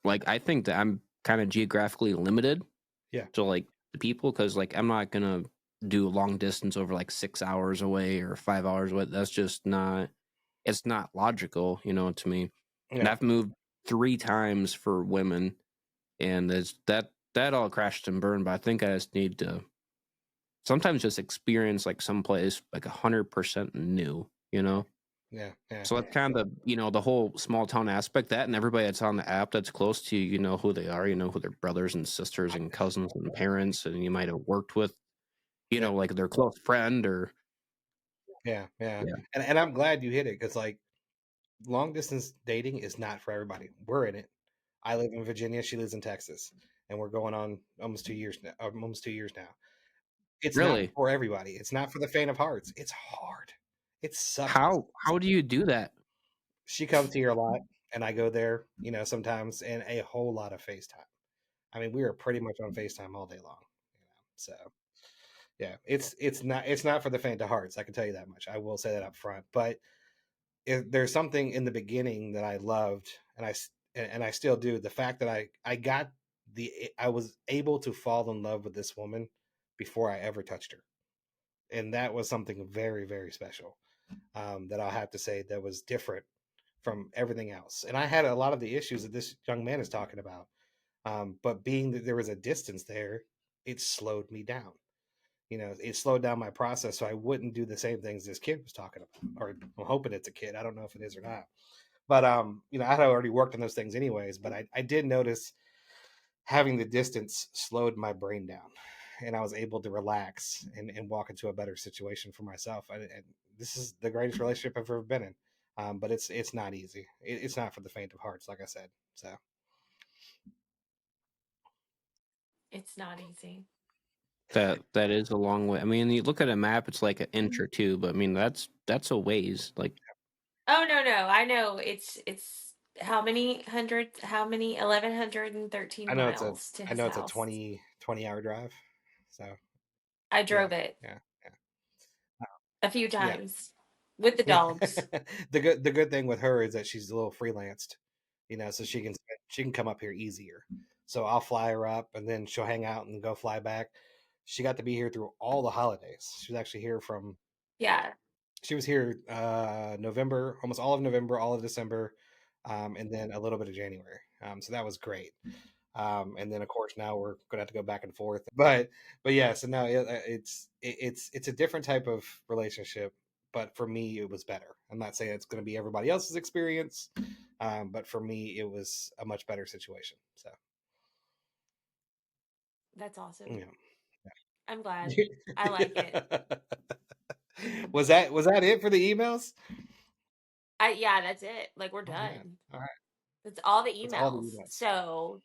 like, I think that I'm kind of geographically limited Yeah. to like the people because like I'm not going to do long distance over like 6 hours away or 5 hours away. That's just not, it's not logical, to me. And Yeah. I've moved 3 times for women, and it's that all crashed and burned. But I think I just need to sometimes just experience like someplace like 100% new. Yeah. Yeah. So that's kind of the whole small town aspect, that and everybody that's on the app that's close to you, you know who they are, you know who their brothers and sisters and cousins and parents, and you might have worked with, Yeah. like their close friend or Yeah. Yeah. yeah, And I'm glad you hit it, because like long distance dating is not for everybody. We're in it. I live in Virginia. She lives in Texas, and we're going on almost 2 years now. Almost 2 years now. It's not really. for everybody. It's not for the faint of hearts. It's hard. It sucks. How do you do that? She comes here a lot, and I go there, sometimes, and a whole lot of FaceTime. I mean, we are pretty much on FaceTime all day long. So yeah, it's not for the faint of hearts. I can tell you that much. I will say that up front. But there's something in the beginning that I loved, and I still do. The fact that I was able to fall in love with this woman before I ever touched her, and that was something very, very special. That I'll have to say that was different from everything else. And I had a lot of the issues that this young man is talking about. But being that there was a distance there, it slowed me down. It slowed down my process, so I wouldn't do the same things this kid was talking about. Or I'm hoping it's a kid. I don't know if it is or not. But I had already worked on those things anyways. But I did notice having the distance slowed my brain down, and I was able to relax and walk into a better situation for myself. And this is the greatest relationship I've ever been in. But it's not easy. It's not for the faint of hearts, like I said. So It's not easy. That is a long way. I mean, you look at a map, it's like an inch or two, but I mean that's a ways. Like Oh no, no. I know it's how many 1113 I know it's a miles to I his know it's a house. 20 hour drive. So I yeah, drove it yeah, a few yeah, times with the yeah. dogs. The good thing with her is that she's a little freelanced, so she can come up here easier. So I'll fly her up, and then she'll hang out and go fly back. She got to be here through all the holidays. She was actually here from Yeah. She was here November, almost all of November, all of December, and then a little bit of January. So that was great. And then of course now we're gonna have to go back and forth. But yeah, so now it's a different type of relationship. But for me, it was better. I'm not saying it's going to be everybody else's experience, but for me, it was a much better situation. So That's awesome. yeah. I'm glad. I like it. Was that it for the emails? Yeah, that's it. Like we're Oh man! done. All right, That's all the that's all the emails. emails. So,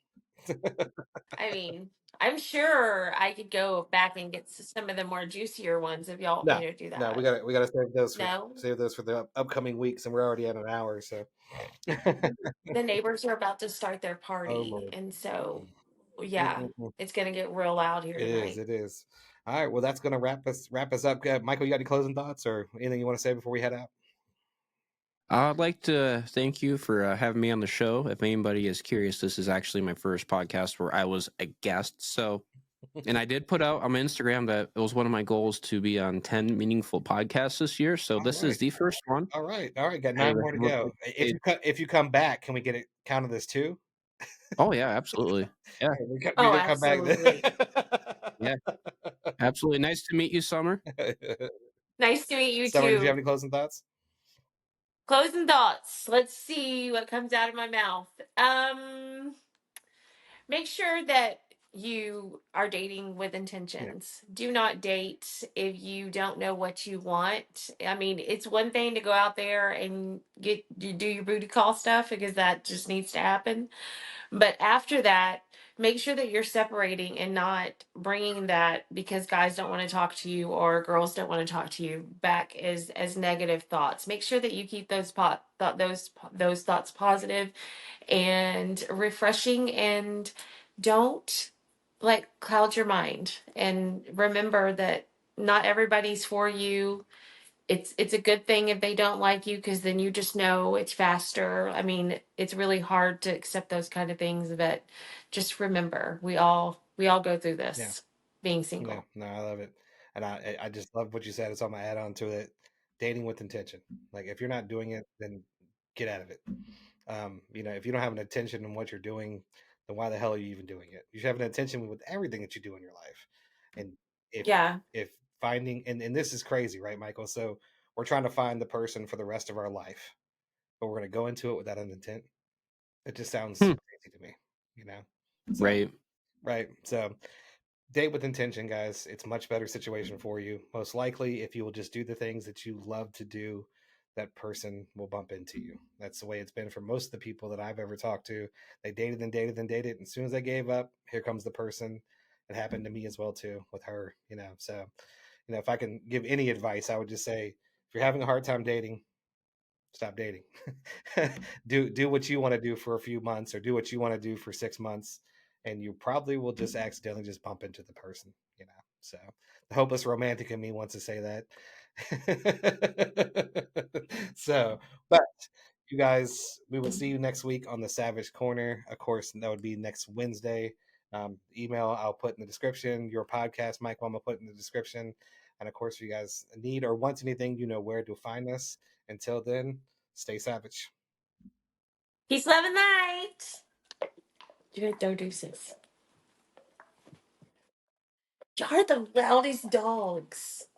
I mean, I'm sure I could go back and get some of the more juicier ones if y'all want No, me to do no, we that. got to we got to No? save those for the upcoming weeks, and we're already at an hour. So, The neighbors are about to start their oh party, Lord, and so yeah, Mm-mm-mm. it's gonna get real loud here It is, tonight. it is. All right, well, that's gonna wrap us up. Michael, you got any closing thoughts or anything you want to say before we head out? I'd like to thank you for having me on the show. If anybody is curious, this is actually my first podcast where I was a guest. So, and I did put out on my Instagram that it was one of my goals to be on 10 meaningful podcasts this year. So All this is right, the first one. all right. Got I 9 more to look go. like it. If you come back, can we get it counted as two? Oh yeah, absolutely. Yeah, We Oh, gonna come back then. absolutely. yeah, absolutely. Nice to meet you, Summer. Nice to meet you Summer, did you have too. any closing thoughts? Closing thoughts. Let's see what comes out of my mouth. Make sure that you are dating with Yeah, intentions. Do not date if you don't know what you want. I mean, it's one thing to go out there and do your booty call stuff because that just needs to happen. But after that, make sure that you're separating and not bringing that because guys don't want to talk to you or girls don't want to talk to you back as negative thoughts. Make sure that you keep those thoughts positive and refreshing, and don't like cloud your mind, and remember that not everybody's for you. It's a good thing if they don't like you because then you just know it's faster. I mean, it's really hard to accept those kind of things, but just remember we all go through yeah. this being No, single. no, I love it, and I just love what you said. It's on my add on to it. Dating with intention. Like if you're not doing it, then get out of it. If you don't have an intention in what you're doing, then why the hell are you even doing it? You should have an intention with everything that you do in your life. And if Yeah. if finding and this is crazy, right, Michael? So we're trying to find the person for the rest of our life, but we're gonna go into it without an intent. It just sounds Hmm, crazy to me, you know. So right. right. So date with intention, guys. It's a much better situation for you. Most likely, if you will just do the things that you love to do, that person will bump into you. That's the way it's been for most of the people that I've ever talked to. They dated and dated and dated, and as soon as they gave up, here comes the person. It happened to me as well too with her. So if I can give any advice, I would just say if you're having a hard time dating, stop dating. Do what you want to do for a few months, or do what you want to do for 6 months, and you probably will just accidentally just bump into the person. So the hopeless romantic in me wants to say that. So, but you guys, we will see you next week on the Savage Corner. Of course, that would be next Wednesday. Email I'll put in the description. Your podcast, Mike, I'm gonna put in the description. And of course, if you guys need or want anything, you know where to find us. Until then, stay savage. Peace, love, and light. You do deuces. Y'all are the loudest dogs.